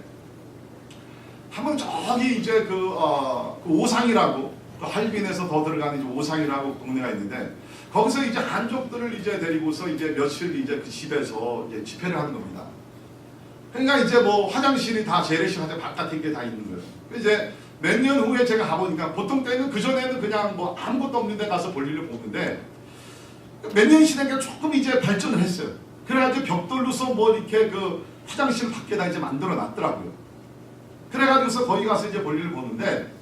한번 저기 이제 그 오상이라고 그 할빈에서 더 들어가는 이제 오상이라고 동네가 있는데 거기서 이제 한족들을 이제 데리고서 이제 며칠 이제 그 집에서 이제 집회를 하는 겁니다. 그러니까 이제 뭐 화장실이 다 재래식 화장 바깥에 게 다 있는 거예요. 이제 몇 년 후에 제가 가보니까 보통 때는 그 전에는 그냥 뭐 아무것도 없는 데 가서 볼일을 보는데 몇 년이 지나니까 조금 이제 발전을 했어요. 그래가지고 벽돌로서 뭐 이렇게 그 화장실 밖에다 이제 만들어 놨더라고요. 그래가지고서 거기 가서 이제 볼일을 보는데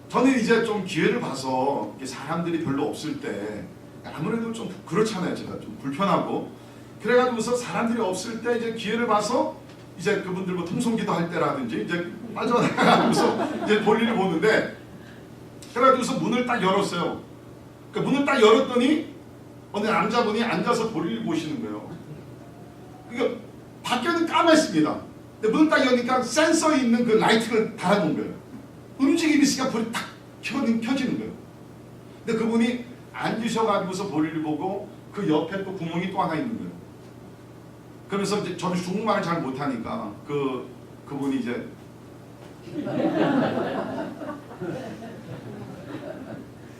저는 이제 좀 기회를 봐서 사람들이 별로 없을 때 아무래도 좀 그렇잖아요. 제가 좀 불편하고 그래가지고서 사람들이 없을 때 이제 기회를 봐서 이제 그분들 뭐 통성기도 할 때라든지 이제 빠져나가면서 이제 볼일을 보는데 그래가지고서 문을 딱 열었어요. 그 문을 딱 열었더니 어느 남자분이 앉아서 볼일을 보시는 거예요. 그러니까 밖에는 까맸습니다. 근데 문을 딱 여니까 센서 있는 그 라이트를 달아놓은 거예요. 움직임이 있으니까 불이 탁 켜지는 거예요. 근데 그분이 앉으셔가지고서 볼일을 보고 그 옆에 또 구멍이 또 하나 있는 거예요. 그러면서 이제 저는 중국말을 잘 못하니까 그분이 이제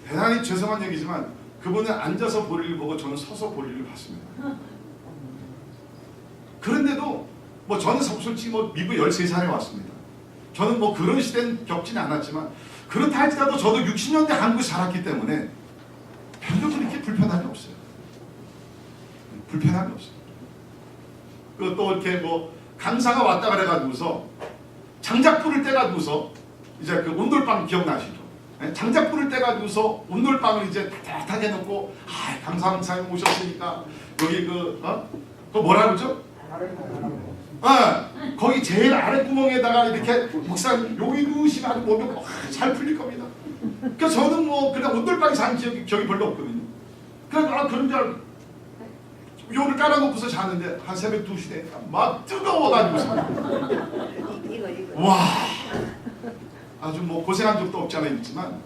대단히 죄송한 얘기지만 그분은 앉아서 볼일을 보고 저는 서서 볼일을 봤습니다. 그런데도 뭐 저는 솔직히 뭐 미국 13살에 왔습니다. 저는 뭐 그런 시대는 겪지는 않았지만 그렇다 할지라도 저도 60년대 한국에 살았기 때문에 별로 그렇게 불편함이 없어요. 불편함이 없어요. 또 이렇게 뭐 강사가 왔다 그래가지고서 장작불을 떼가지고서 이제 그 온돌빵 기억나시죠? 장작불을 떼가지고서 온돌빵을 이제 따뜻하게 놓고 강사님 오셨으니까 여기 그 뭐라 그러죠? 거기 제일 아래 구멍에다가 이렇게 목사님 여기 누우시면 아주 몸이 잘 풀릴 겁니다. 그러니까 저는 뭐 그냥 온돌빵이 산 기억이 별로 없거든요. 그래서 그런 줄 알고 요를 깔아놓고서 자는데 한 새벽 2시 되니까 막 뜨거워가지고서 와 아주 뭐 고생한 적도 없지 않아 있지만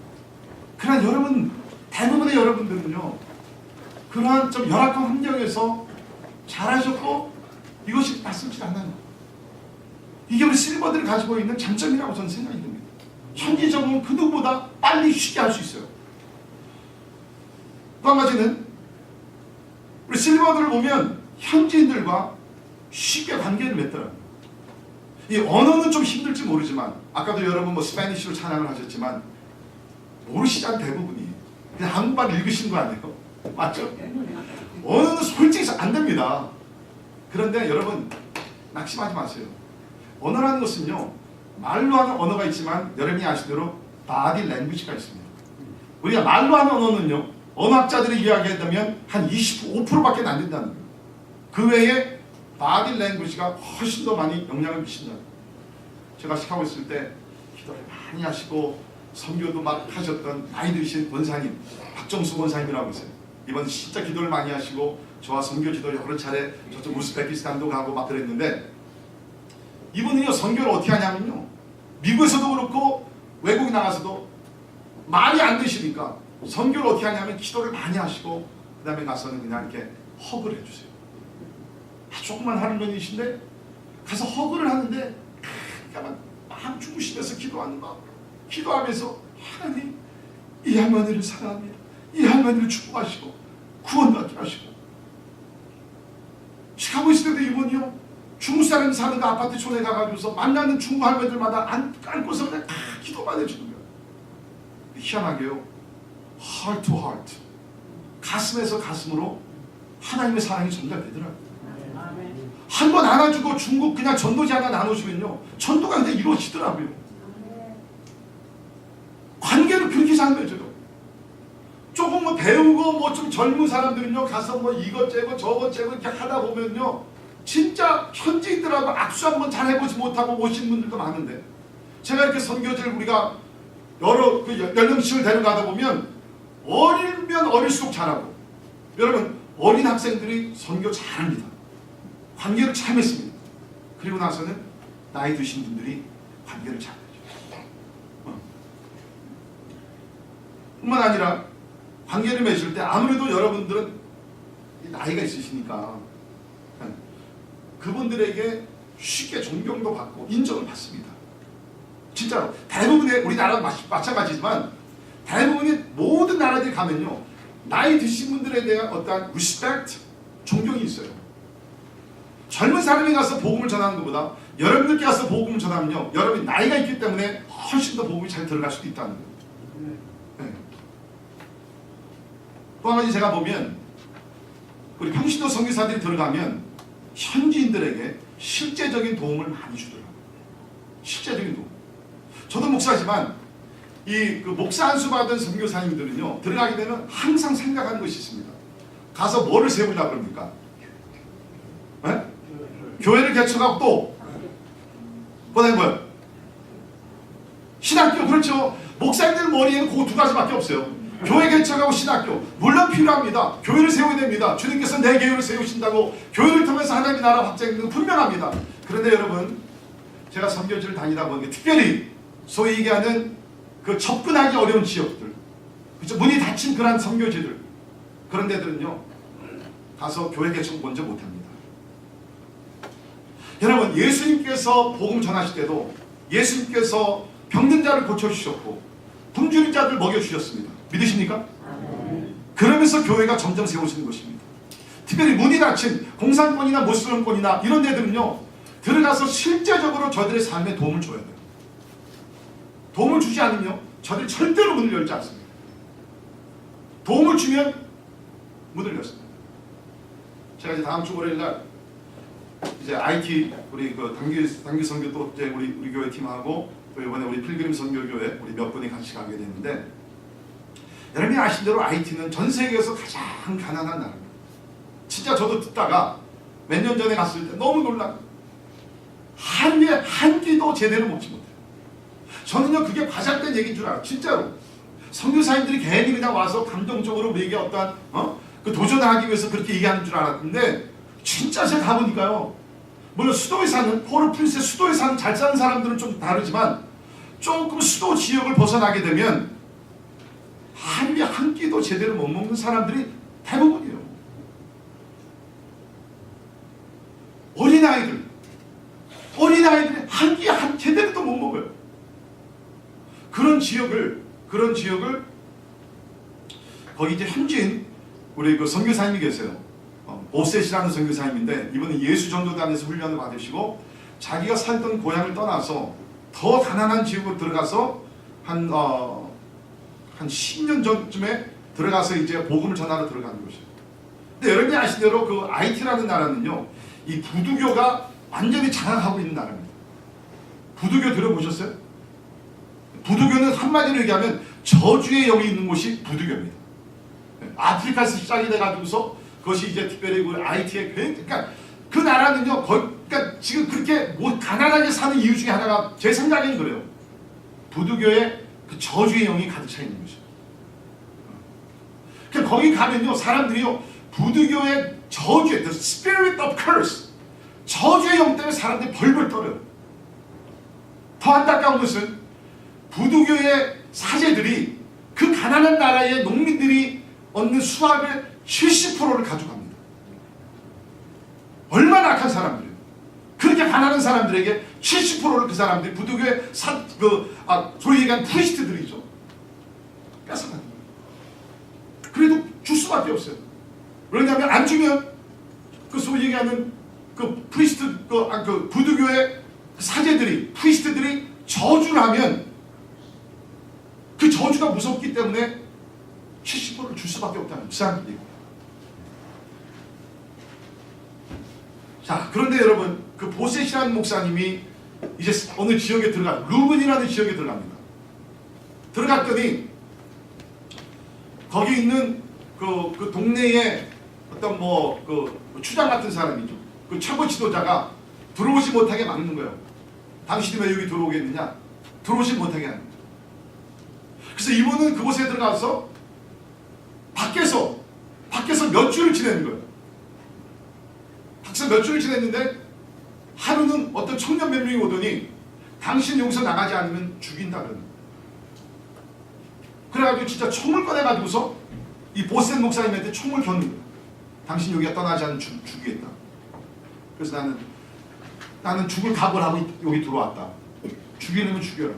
그러나 여러분 대부분의 여러분들은요 그러한 좀 열악한 환경에서 잘하셨고 이것이 낯설지 않아요. 이게 우리 실버들이 가지고 있는 장점이라고 저는 생각이 듭니다. 현지적으로 그 누구보다 빨리 쉬게 할 수 있어요. 또 한 가지는 우리 실버들을 보면 현지인들과 쉽게 관계를 맺더라고요. 이 언어는 좀 힘들지 모르지만 아까도 여러분 뭐 스페니쉬로 찬양을 하셨지만 모르시잖아요. 대부분이 그냥 한국말 읽으신 거 아니에요? 맞죠? 언어는 솔직히 안 됩니다. 그런데 여러분 낙심하지 마세요. 언어라는 것은요 말로 하는 언어가 있지만 여러분이 아시대로 바디 랭귀지가 있습니다. 우리가 말로 하는 언어는요 언어학자들이 이야기한다면 한 25%밖에 안 된다는 거예요. 그 외에 바디 랭귀지가 훨씬 더 많이 영향을 미친다. 제가 시카고 있을 때 기도를 많이 하시고 선교도 막 하셨던 나이 드신 권사님 박정수 권사님이라고 있어요. 이번 진짜 기도를 많이 하시고 저와 선교 지도 여러 차례 저쪽 우즈베키스탄도 가고 막 그랬는데 이분은요 선교를 어떻게 하냐면요 미국에서도 그렇고 외국에 나가서도 말이 안 되시니까 선교를 어떻게 하냐면 기도를 많이 하시고 그 다음에 가서는 그냥 이렇게 허그를 해주세요. 조금만 하는 분이신데 가서 허그를 하는데 그냥 마음 주무시면서 기도하는 마음 기도하면서 하나님 이 할머니를 사랑합니다. 이 할머니를 축복하시고 구원받게 하시고 시카고 있을 때도 이분이요 중국 사람 사는 그 아파트촌에 가가지고서 만나는 중국 할머니들마다 안고서 그냥 다 기도만 해주는 거예요. 희한하게요 heart to heart 가슴에서 가슴으로 하나님의 사랑이 전달되더라고요. 한 번 안아주고 중국 그냥 전도지 하나 나누시면요 전도가 그냥 이루어지더라고요. 관계를 그렇게 잘 맺어요. 조금 뭐 배우고 뭐 좀 젊은 사람들은요 가서 뭐 이것 째고 저것 째고 이렇게 하다 보면요 진짜 현지인들하고 악수 한번 잘 해보지 못하고 오신 분들도 많은데 제가 이렇게 선교지를 우리가 여러 그 연령층을 데려가다 보면 어리면 어릴수록 잘하고 여러분 어린 학생들이 선교 잘합니다. 관계를 잘 맺습니다. 그리고 나서는 나이 드신 분들이 관계를 잘 맺어요. 뿐만 아니라 관계를 맺을 때 아무래도 여러분들은 나이가 있으시니까 그분들에게 쉽게 존경도 받고 인정을 받습니다. 진짜로 대부분의 우리나라 마찬가지지만 대부분의 모든 나라들이 가면요, 나이 드신 분들에 대한 어떠한 리스펙트, 존경이 있어요. 젊은 사람이 가서 복음을 전하는 것보다 여러분들께 가서 복음을 전하면요, 여러분이 나이가 있기 때문에 훨씬 더 복음이 잘 들어갈 수도 있다는 거예요. 네. 또 한 가지 제가 보면 우리 평신도 선교사들이 들어가면 현지인들에게 실제적인 도움을 많이 주더라고요. 실제적인 도움. 저도 목사지만 그 목사 안수 받은 선교사님들은요, 들어가게 되면 항상 생각하는 것이 있습니다. 가서 뭐를 세우려고 그럽니까? 네? 교회를 개척하고 또 뭐는 뭐요? 신학교. 그렇죠. 목사님들 머리에는 그 두 가지밖에 없어요. 교회 개척하고 신학교. 물론 필요합니다. 교회를 세워야 됩니다. 주님께서 내 교회를 세우신다고 교회를 통해서 하나님의 나라 확장되는 건 분명합니다. 그런데 여러분, 제가 선교지를 다니다 보니까 특별히 소위 얘기하는 그 접근하기 어려운 지역들, 그렇죠? 문이 닫힌 그런 선교지들, 그런 데들은요, 가서 교회 개척 먼저 못합니다. 여러분, 예수님께서 복음 전하실 때도 예수님께서 병든 자를 고쳐주셨고 굶주린 자들 먹여주셨습니다. 믿으십니까? 그러면서 교회가 점점 세워지는 것입니다. 특별히 문이 닫힌 공산권이나 모슬림권이나 이런 데들은요, 들어가서 실제적으로 저들의 삶에 도움을 줘야 돼요. 도움을 주지 않으면 저들이 절대로 문을 열지 않습니다. 도움을 주면 문을 열습니다. 제가 이제 다음 주 월요일날 이제 IT 우리 그 단기 선교 또 이제 우리 교회 팀하고 또 이번에 우리 필그림 선교교회 우리 몇 분이 같이 가게 됐는데, 여러분이 아신 대로 IT는 전 세계에서 가장 가난한 나라입니다. 진짜 저도 듣다가 몇 년 전에 갔을 때 너무 놀랐어요. 하루에 한 끼도 제대로 먹지 못해요. 저는요, 그게 과장된 얘기인 줄 알아요. 진짜로 선교사님들이 괜히 그냥 와서 감정적으로 우리에게 어떠한 그 도전을 하기 위해서 그렇게 얘기하는 줄 알았는데, 진짜 제가 가보니까요, 물론 수도에 사는 포르프린스의 수도에 사는 잘 사는 사람들은 좀 다르지만 조금 수도 지역을 벗어나게 되면 하루에 한 끼도 제대로 못 먹는 사람들이 대부분이에요. 어린아이들이 한 끼 제대로도 못 먹어요. 그런 지역을 거기 이제 현지인 우리 그 선교사님이 계세요. 보셋이라는 선교사님인데 이분은 예수 전도단에서 훈련을 받으시고 자기가 살던 고향을 떠나서 더 가난한 지역으로 들어가서 한 10년 전쯤에 들어가서 이제 복음을 전하러 들어가는 것이에요. 근데 여러분이 아시는 대로 그 IT라는 나라는요, 이 부두교가 완전히 장악하고 있는 나라입니다. 부두교 들어보셨어요? 부두교는 한마디로 얘기하면 저주의 영이 있는 곳이 부두교입니다. 아프리카에서 시작이 돼가지고서 그것이 이제 특별히 그 IT의 그러니까 그 나라는요, 그러니까 지금 그렇게 가난하게 사는 이유 중에 하나가 제 생각에는 그래요. 부두교의 그 저주의 영이 가득 차 있는 것이에요. 그러니까 거기 가면요, 사람들이요, 부두교의 저주의 the spirit of curse, 저주의 영 때문에 사람들이 벌벌 떨어요. 더 안타까운 것은 부두교의 사제들이 그 가난한 나라의 농민들이 얻는 수확을 70%를 가져갑니다. 얼마나 악한 사람들이에요. 그렇게 가난한 사람들에게 70%를 그 사람들이 부두교의 소위 얘기한 프리스트들이죠, 뺏어가는 거예요. 그래도 줄 수밖에 없어요. 왜냐하면 안 주면 그 소위 얘기하는 그 프리스트 그 부두교의 사제들이 프리스트들이 저주를 하면 그 저주가 무섭기 때문에 70%를 줄 수밖에 없다는 그 사람들이. 자, 그런데 여러분, 그 보셋이라는 목사님이 이제 어느 지역에 루븐이라는 지역에 들어갑니다. 들어갔더니 거기 있는 그 동네에 어떤 그 추장 같은 사람이죠. 그 최고 지도자가 들어오지 못하게 막는 거예요. 당신이 왜 여기 들어오겠느냐? 들어오지 못하게 하는 거예요. 그래서 이분은 그곳에 들어가서 밖에서 몇 주를 지내는 거예요. 밖에서 몇 주를 지냈는데 하루는 어떤 청년 몇 명이 오더니 당신 여기서 나가지 않으면 죽인다 그러는 거예요. 그래가지고 진짜 총을 꺼내가지고서 이 보센 목사님한테 총을 겨눈 거야. 당신 여기가 떠나지 않으면 죽이겠다. 그래서 나는 죽을 각오를 하고 여기 들어왔다. 죽이려면 죽여라.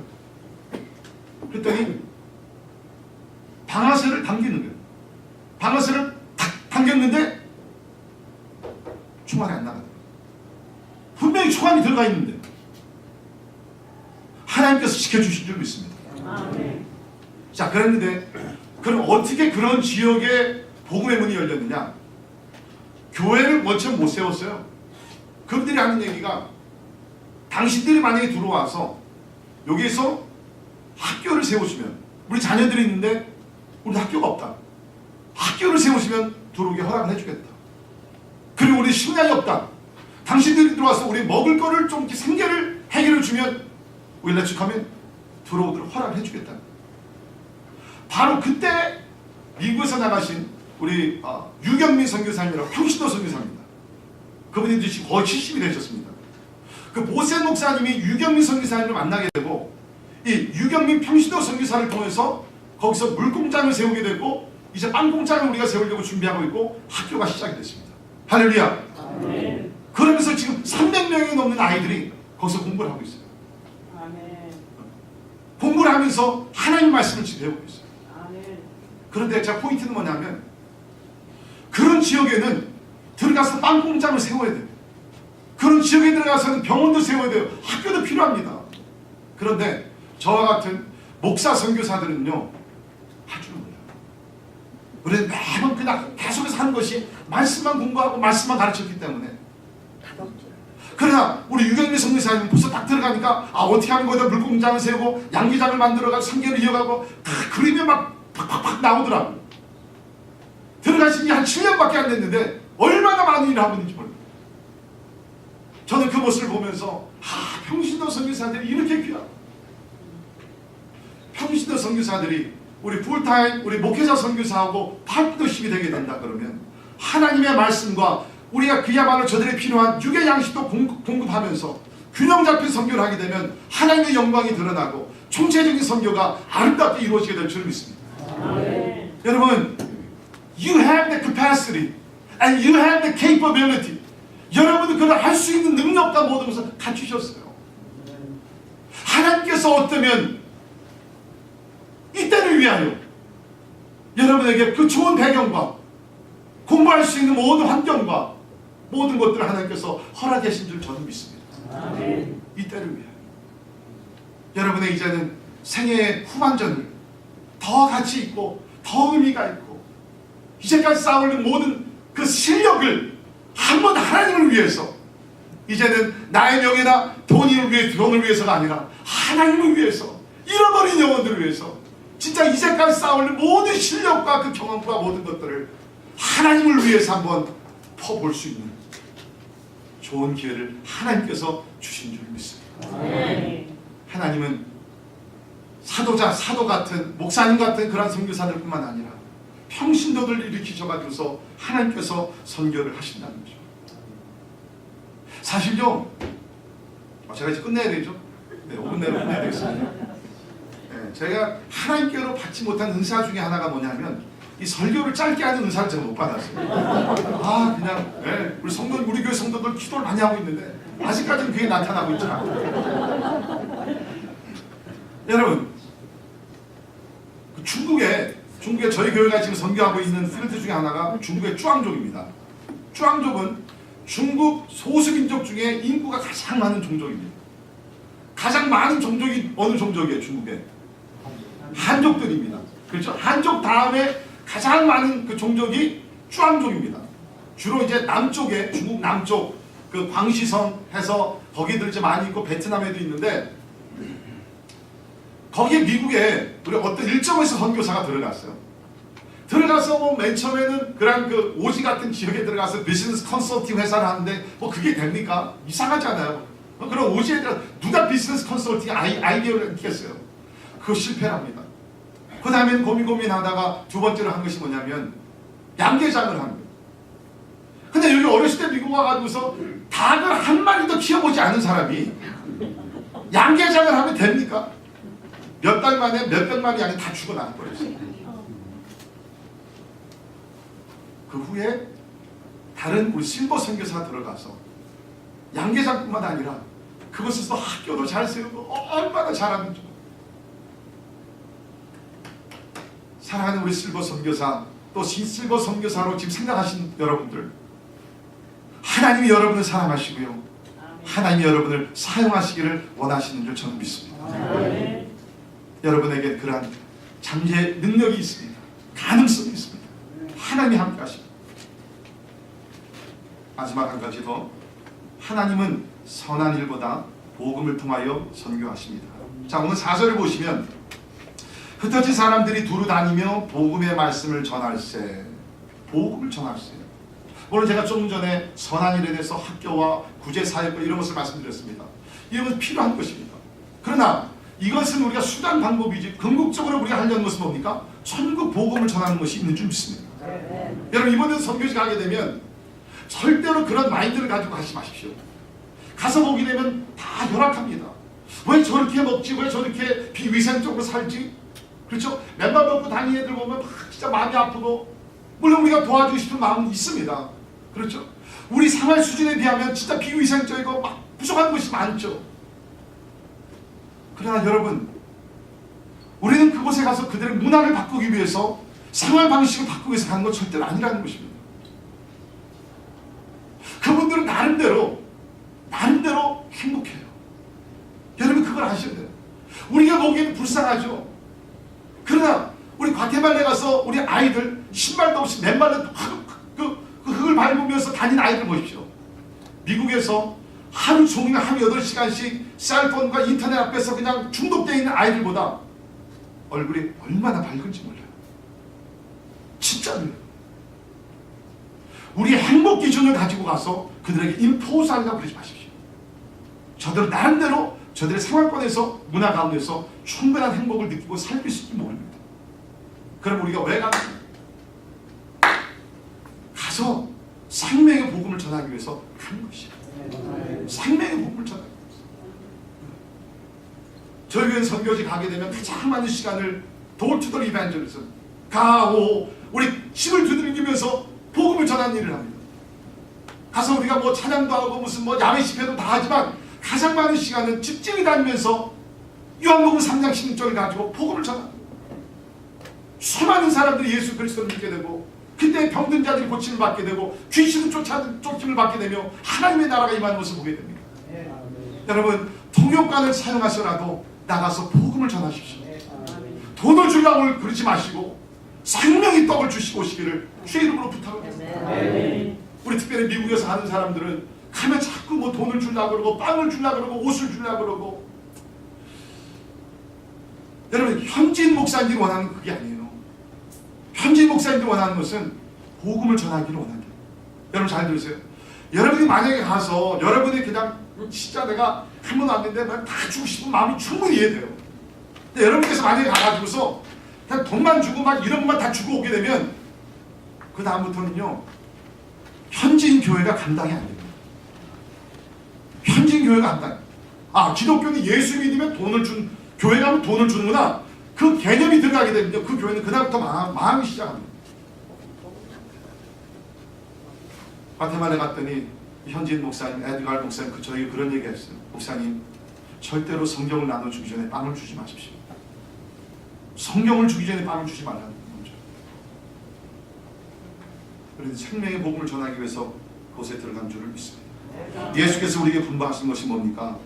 그랬더니 방아쇠를 당기는 거예요. 방아쇠를 탁 당겼는데 총알이 안 나가요. 분명히 총알이 들어가 있는데 하나님께서 지켜주신 줄 믿습니다. 자, 그랬는데 그럼 어떻게 그런 지역에 복음의 문이 열렸느냐? 교회를 원체 못 세웠어요. 그분들이 하는 얘기가 당신들이 만약에 들어와서 여기에서 학교를 세우시면, 우리 자녀들이 있는데 우리 학교가 없다. 학교를 세우시면 들어오게 허락을 해주겠다. 그리고 우리 식량이 없다. 당신들이 들어와서 우리 먹을 거를 좀 생계를 해결해 주면 우리 예측하면 들어오도록 허락을 해주겠다. 바로 그때 미국에서 나가신 우리 유경민 선교사님이라고 평신도 선교사입니다. 그분이 지금 거의 70이 되셨습니다. 그 보센 목사님이 유경민 선교사님을 만나게 되고 이 유경민 평신도 선교사를 통해서 거기서 물공장을 세우게 되고 이제 빵공장을 우리가 세우려고 준비하고 있고 학교가 시작이 됐습니다. 할렐루야. 아멘. 그러면서 지금 300명이 넘는 아이들이 거기서 공부를 하고 있어요. 아멘. 공부를 하면서 하나님 말씀을 지금 배우고 있어요. 아멘. 그런데 제 포인트는 뭐냐면 그런 지역에는 들어가서 빵공장을 세워야 돼요. 그런 지역에 들어가서는 병원도 세워야 돼요. 학교도 필요합니다. 그런데 저와 같은 목사 선교사들은요 할 줄은 몰라요. 우리는 매번 그냥 계속해서 하는 것이 말씀만 공부하고 말씀만 가르쳤기 때문에. 그러나 우리 유경민 선교사님은 벌써 딱 들어가니까 어떻게 하는 거다, 물공장을 세우고 양계장을 만들어가지고 생계를 이어가고 다 그림이 막 팍팍팍 나오더라고요. 들어가신 지 한 7년밖에 안 됐는데 얼마나 많은 일을 하고 있는지 몰라요. 저는 그 모습을 보면서 평신도 선교사들이 이렇게 귀하다. 평신도 선교사들이 우리 풀타임 우리 목회자 선교사하고 파트너십이 되게 된다 그러면 하나님의 말씀과 우리가 그야말로 저들의 필요한 육의 양식도 공급하면서 균형 잡힌 선교를 하게 되면 하나님의 영광이 드러나고 총체적인 선교가 아름답게 이루어지게 될 줄 믿습니다. 여러분, you have the capacity and you have the capability. 여러분은 그걸 할 수 있는 능력과 모든 것을 갖추셨어요. 하나님께서 어쩌면 이때를 위하여 여러분에게 그 좋은 배경과 공부할 수 있는 모든 환경과 모든 것들을 하나님께서 허락하신 줄 저는 믿습니다. 아멘. 이때를 위하여 여러분의 이제는 생애의 후반전을 더 가치 있고 더 의미가 있고 이제까지 쌓아올린 모든 그 실력을 한번 하나님을 위해서, 이제는 나의 명예나 돈을 위해서가 아니라 하나님을 위해서, 잃어버린 영혼들을 위해서 진짜 이제까지 쌓아올린 모든 실력과 그 경험과 모든 것들을 하나님을 위해서 한번 퍼볼 수 있는 좋은 기회를 하나님께서 주신 줄 믿습니다. 네. 하나님은 사도 같은 목사님 같은 그런 선교사들 뿐만 아니라 평신도들 일으키셔가지고서 하나님께서 선교를 하신다는 거죠. 사실요, 제가 이제 끝내야 되죠? 네, 5분 내로 끝내야 되겠습니다. 네, 제가 하나님께로 받지 못한 은사 중에 하나가 뭐냐면 이 설교를 짧게 하는 은사를 제가 못 받았어요. 그냥 네, 우리 교회 성도들 기도를 많이 하고 있는데 아직까지는 그게 나타나고 있지 않아요. 여러분, 중국에 저희 교회가 지금 선교하고 있는 필드 중에 하나가 중국의 쭈앙족입니다. 쭈앙족은 중국 소수민족 중에 인구가 가장 많은 종족입니다. 가장 많은 종족이 어느 종족이에요? 중국에 한족들입니다. 그렇죠? 한족 다음에 가장 많은 그 종족이 쭈앙족입니다. 주로 이제 남쪽에, 중국 남쪽 그 광시성 해서 거기들 이제 많이 있고 베트남에도 있는데, 거기에 미국에 우리 어떤 일정에서 선교사가 들어갔어요. 들어가서 뭐 맨 처음에는 그런 그 오지 같은 지역에 들어가서 비즈니스 컨설팅 회사를 하는데 뭐 그게 됩니까? 이상하잖아요. 그런 오지에 들어가서 누가 비즈니스 컨설팅 아이디어를 했겠어요? 그거 실패합니다. 그 다음엔 고민하다가 두 번째로 한 것이 뭐냐면 양계장을 한 거예요. 근데 여기 어렸을 때 미국 와가지고서 닭을 한 마리도 키워보지 않은 사람이 양계장을 하면 됩니까? 몇 달 만에 몇백 마리 양이 다 죽어나는 거였어요. 그 후에 다른 우리 실버 선교사가 들어가서 양계장뿐만 아니라 그곳에서 학교도 잘 세우고 얼마나 잘하는지. 사랑하는 우리 실버 선교사, 또 실버 선교사로 지금 생각하신 여러분들, 하나님이 여러분을 사랑하시고요, 하나님이 여러분을 사용하시기를 원하시는 줄 저는 믿습니다. 여러분에게 그러한 잠재 능력이 있습니다. 가능성이 있습니다. 하나님이 함께 하십니다. 마지막 한 가지 더, 하나님은 선한 일보다 복음을 통하여 선교하십니다. 자, 오늘 4절을 보시면 흩어진 사람들이 두루 다니며 복음의 말씀을 전할세. 복음을 전할세. 물론 제가 조금 전에 선한 일에 대해서 학교와 구제사역과 이런 것을 말씀드렸습니다. 이런 것은 필요한 것입니다. 그러나 이것은 우리가 수단 방법이지 궁극적으로 우리가 하려는 것은 뭡니까? 천국 복음을 전하는 것이 있는 줄 믿습니다. 여러분, 이번에 선교지 가게 되면 절대로 그런 마인드를 가지고 가지 마십시오. 가서 보게 되면 다 열악합니다. 왜 저렇게 먹지? 왜 저렇게 비위생적으로 살지? 그렇죠? 맨발 먹고 다니는 애들 보면 진짜 마음이 아프고, 물론 우리가 도와주고 싶은 마음은 있습니다. 그렇죠? 우리 생활 수준에 비하면 진짜 비위생적이고 막 부족한 것이 많죠. 그러나 여러분, 우리는 그곳에 가서 그들의 문화를 바꾸기 위해서, 생활 방식을 바꾸기 위해서 가는 건 절대로 아니라는 것입니다. 그분들은 나름대로 행복해요. 여러분, 그걸 아셔야 돼요. 우리가 보기에는 불쌍하죠. 그러나 우리 과테말라에 가서 우리 아이들 신발도 없이 맨발로 그 흙을 밟으면서 다니는 아이들 보십시오. 미국에서 하루 종일 하루 8시간씩 셀폰과 인터넷 앞에서 그냥 중독되어 있는 아이들보다 얼굴이 얼마나 밝은지 몰라요. 진짜로요. 우리의 행복 기준을 가지고 가서 그들에게 임포스하려고 그러지 마십시오. 저들 나름대로 저들의 생활권에서, 문화 가운데서 충분한 행복을 느끼고 살고 있을지 모릅니다. 그럼 우리가 왜 가서 생명의 복음을 전하기 위해서 가는 것이에요. 생명의 복음을 전하기 위해서. 저희 교회 선교지 가게 되면 가장 많은 시간을 도어투더 이벤저리즘, 가오, 우리 힘을 두드리면서 복음을 전하는 일을 합니다. 가서 우리가 뭐 찬양도 하고 무슨 뭐 야외 집회도 다 하지만 가장 많은 시간은 집집이 다니면서 요한복음 3장 16절을 가지고 복음을 전합니다. 수많은 사람들이 예수 그리스도를 믿게 되고, 그때 병든 자들이 고침을 받게 되고, 귀신을 쫓김을 받게 되며 하나님의 나라가 임하는 것을 보게 됩니다. 여러분, 통역관을 사용하셔라도 나가서 복음을 전하십시오. 돈을 주려고 그러지 마시고 생명의 떡을 주시고 오시기를 주의 이름으로 부탁합니다. 우리 특별히 미국에서 하는 사람들은 가면 자꾸 뭐 돈을 주려고 그러고 빵을 주려고 그러고 옷을 주려고 그러고. 여러분, 현지인 목사님들이 원하는 그게 아니에요. 현지인 목사님들이 원하는 것은 복음을 전하기를 원합니다. 여러분 잘 들으세요. 여러분이 만약에 가서 여러분이 그냥 진짜 내가 한 번 왔는데 난 다 주고 싶은 마음이 충분히 이해돼요. 근데 여러분께서 만약에 가가지고서 그냥 돈만 주고 막 이런 것만 다 주고 오게 되면 그 다음부터는요, 현지인 교회가 감당이 안 됩니다. 현지인 교회가 감당이. 아, 기독교는 예수 믿으면 돈을 준, 교회 가면 돈을 주는구나. 그 개념이 들어가게 되면요, 그 교회는 그다음부터 망하기 시작합니다. 과테말라에 갔더니 현지인 목사님, 에드갈 목사님, 저에게 그런 얘기 했어요. 목사님, 절대로 성경을 나눠주기 전에 빵을 주지 마십시오. 성경을 주기 전에 빵을 주지 말라는 거죠. 그런데 생명의 복음을 전하기 위해서 그곳에 들어간 줄을 믿습니다. 예수께서 우리에게 분부하신 것이 뭡니까?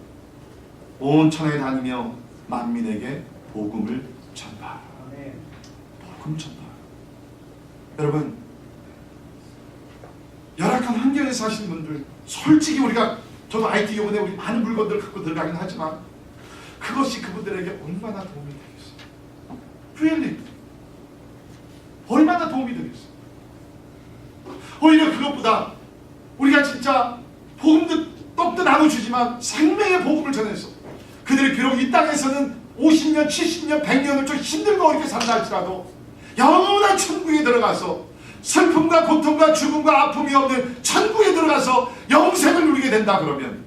온 천하에 다니며 만민에게 복음을 전파. 복음 전파. 여러분, 열악한 환경에 사시는 분들, 솔직히 우리가, 저도 IT 기업에 우리 많은 물건들을 갖고 들어가긴 하지만 그것이 그분들에게 얼마나 도움이 되겠어요? really? 얼마나 도움이 되겠어요? 오히려 그것보다 우리가 진짜 복음도 떡도 나눠주지만 생명의 복음을 전해서 그들이 비록 이 땅에서는 50년, 70년, 100년을 좀 힘들고 어렵게 산다 할지라도 영원한 천국에 들어가서 슬픔과 고통과 죽음과 아픔이 없는 천국에 들어가서 영생을 누리게 된다 그러면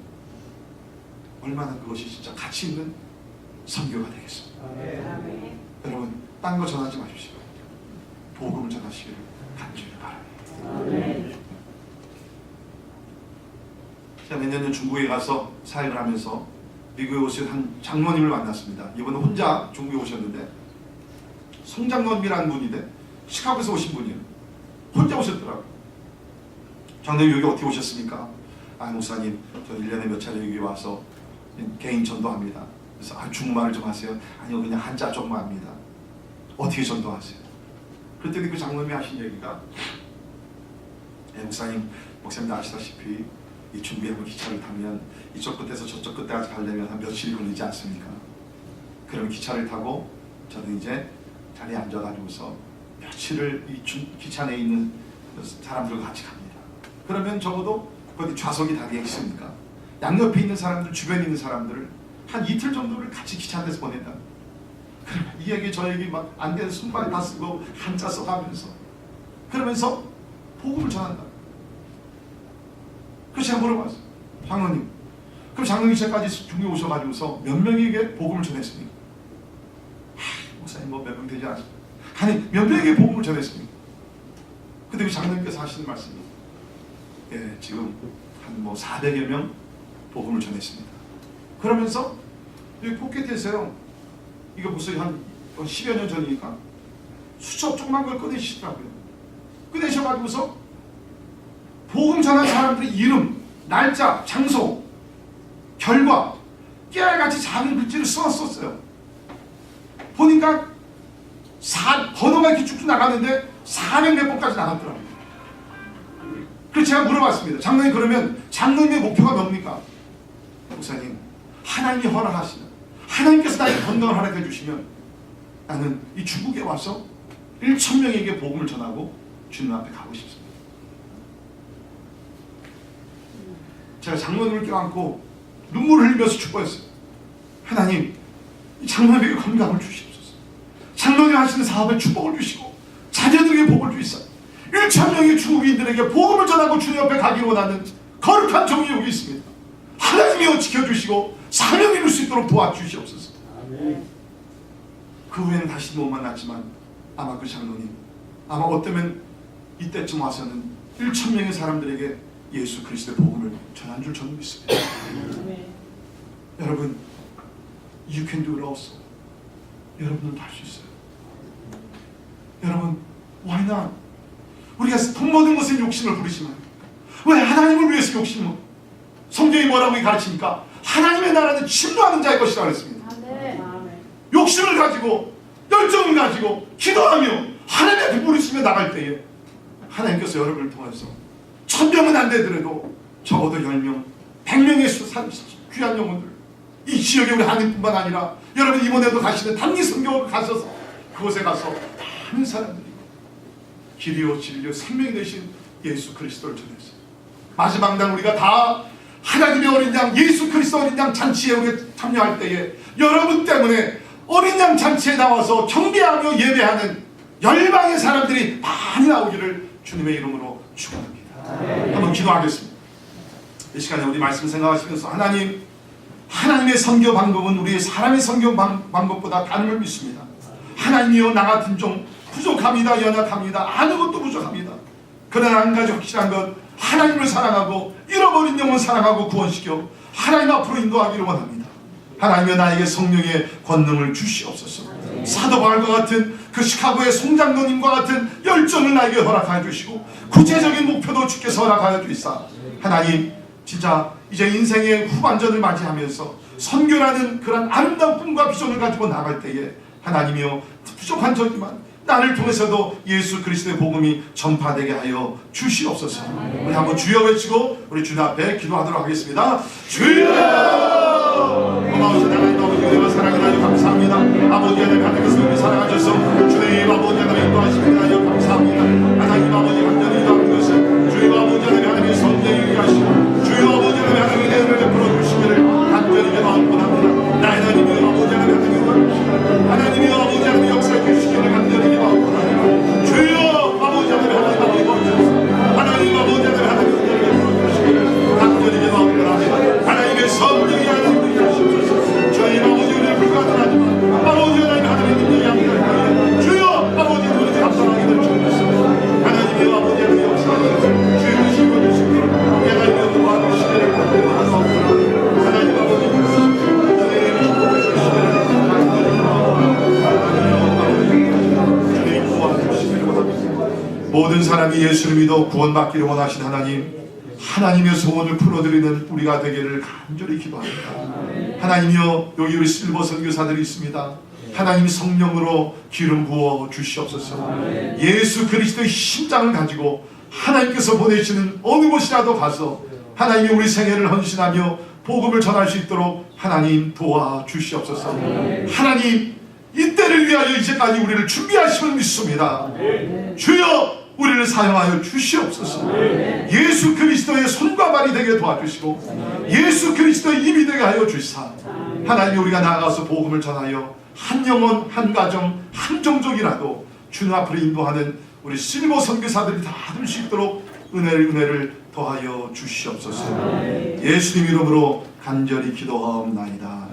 얼마나 그것이 진짜 가치 있는 선교가 되겠습니까? 여러분 딴 거 전하지 마십시오. 복음을 전하시기를 간절히 바랍니다. 제가 몇 년 전 중국에 가서 사역을 하면서 미국에 오신 한 장로님을 만났습니다. 이분은 혼자 중국에 오셨는데 송장로님이라는 분인데 시카고에서 오신 분이에요. 혼자 오셨더라고요. 장로님 여기 어떻게 오셨습니까? 아 목사님 저 1년에 몇 차례 여기 와서 개인 전도합니다. 그래서 중국말을 좀 하세요? 아니요 그냥 한자 조금 합니다. 어떻게 전도하세요? 그랬더니 그 장로님이 하신 얘기가 목사님 아시다시피 이 중부해군 기차를 타면 이쪽 끝에서 저쪽 끝까지 가려면 한 며칠이 걸리지 않습니까? 그럼 기차를 타고 저는 이제 자리에 앉아가지고서 며칠을 이 기차 내에 있는 사람들과 같이 갑니다. 그러면 적어도 거기 좌석이 다리에 있으니까 양옆에 있는 사람들, 주변에 있는 사람들을 한 이틀 정도를 같이 기차 안에서 보낸다. 그러면 이 얘기 저 얘기 막 안 되는 순발 다 쓰고 한자 써가면서 그러면서 복음을 전한다. 그래서 제가 물어봤어요. 장로님, 그럼 장로님 기차까지 중국에 오셔가지고서 몇 명에게 복음을 전했습니까? 목사님 뭐 몇 명 되지 않습니까? 아니 몇 명에게 복음을 전했습니까? 근데 그 장로님께서 하시는 말씀이 예, 지금 한 뭐 400여 명 복음을 전했습니다. 그러면서 여기 포켓에서요, 이거 무슨 한 10여 년 전이니까 수첩 조그만 걸 꺼내시더라고요. 꺼내셔가지고서 복음 전한 사람들의 이름, 날짜, 장소, 결과 깨알같이 작은 글씨를 써놨었어요. 보니까 번호가 이렇게 쭉쭉 나갔는데 400몇 번까지 나갔더라고요. 그래서 제가 물어봤습니다. 장로님 그러면 장로님의 목표가 뭡니까? 목사님 하나님이 허락하시면 하나님께서 나에게 건강을 허락해 주시면 나는 이 중국에 와서 1,000명에게 복음을 전하고 주님 앞에 가고 싶습니다. 제가 장로님을 껴안고 눈물을 흘리면서 축복했어요. 하나님 이 장로님에게 건강을 주시옵소서. 장로님 하시는 사업에 축복을 주시고 자녀들에게 복을 주시옵소서. 1,000명의 중국인들에게 복음을 전하고 주님 앞에 가기를 원하는 거룩한 종이 여기 있습니다. 하나님이여 지켜주시고 사명 이룰 수 있도록 도와주시옵소서. 그 후에는 다시 못 만났지만 아마 그 장로님 아마 어쩌면 이때쯤 와서는 1,000명의 사람들에게 예수 그리스도의 복음을 전한 줄 저는 믿습니다. 여러분 You can do it also. 여러분은 할 수 있어요. 여러분 why not? 우리가 돈 버는 것에 욕심을 부리지만 왜 하나님을 위해서 욕심을? 성경이 뭐라고 가르치니까 하나님의 나라는 침노하는 자의 것이라 그랬습니다. 욕심을 가지고 열정을 가지고 기도하며 하나님 앞에 부르시며 나갈 때에 하나님께서 여러분을 통해서 1,000명은 안 되더라도 적어도 10명, 100명의 귀한 영혼들 이 지역에 우리 한인뿐만 아니라 여러분 이번에도 가시는 단기선교를 가셔서 그곳에 가서 많은 사람들이 길이요 진리요 생명이 되신 예수 그리스도를 전했어요. 마지막 날 우리가 다 하나님의 어린 양 예수 그리스도 어린 양 잔치에 우리가 참여할 때에 여러분 때문에 어린 양 잔치에 나와서 경배하며 예배하는 열방의 사람들이 많이 나오기를 주님의 이름으로 축원합니다. 한번 기도하겠습니다. 이 시간에 우리 말씀 생각하시면서 하나님의 선교 방법은 우리의 사람의 선교 방법보다 다름을 믿습니다. 하나님이여 나 같은 종 부족합니다. 연약합니다. 아는 것도 부족합니다. 그러나 한 가지 확실한 것 하나님을 사랑하고 잃어버린 영혼 사랑하고 구원시켜 하나님 앞으로 인도하기를 원합니다. 하나님여 나에게 성령의 권능을 주시옵소서. 사도 바울과 같은 그 시카고의 송장로님과 같은 열정을 나에게 허락하여 주시고 구체적인 목표도 주께서 허락하여 주시사 하나님 진짜 이제 인생의 후반전을 맞이하면서 선교라는 그런 아름다운 꿈과 비전을 가지고 나갈 때에 하나님이여 부족한 저지만 나를 통해서도 예수 그리스도의 복음이 전파되게 하여 주시옵소서. 우리 한번 주여 외치고 우리 주님 앞에 기도하도록 하겠습니다. 주여! 고마우신 하나님 아버지 은혜와 사랑이 나여 감사합니다. 아버지 하나님 하나님께서 우리 사랑하셔서 주님 아버지 하나님 인도하시는 나여 감사합니다. 하나님 아버지 간절히 기도하는 것은 주님 아버지 하나님 하나님의 성령이 하시고 주님 아버지 하나님 하나님의 은혜를 베풀어 주시기를 간절히 기도합니다. 나의 하나님의 아버지 하나님 하나님의 아버지 하나님의 역사해 주시기를 간절히 기도합니다. 주여 아버지 하나님 하나님 하나님 아버지 하나님 하나님 은혜를 베풀어 주시기를 간절히 기도합니다. 하나님의 성령이 하나님을 하시옵소서. 저희 아버지 은혜를 불가능하지만 아버지 모든 사람이 예수를 믿어 구원받기를 원하신 하나님의 소원을 풀어드리는 우리가 되기를 간절히 기도합니다. 하나님이여, 여기 우리 실버 선교사들이 있습니다. 하나님 성령으로 기름 부어 주시옵소서. 예수 그리스도의 심장을 가지고 하나님께서 보내시는 어느 곳이라도 가서 하나님이 우리 생애를 헌신하며 복음을 전할 수 있도록 하나님 도와주시옵소서. 하나님, 이때를 위하여 이제까지 우리를 준비하심을 믿습니다. 주여, 우리를 사용하여 주시옵소서. 예수 그리스도의 손과 발이 되게 도와주시고 예수 그리스도의 입이 되게 하여 주시사 하나님, 우리가 나아가서 복음을 전하여 한 영혼, 한 가정, 한 종족이라도 주님 앞으로 인도하는 우리 실버 선교사들이 다 될 수 있도록 은혜를 더하여 주시옵소서. 예수님 이름으로 간절히 기도하옵나이다.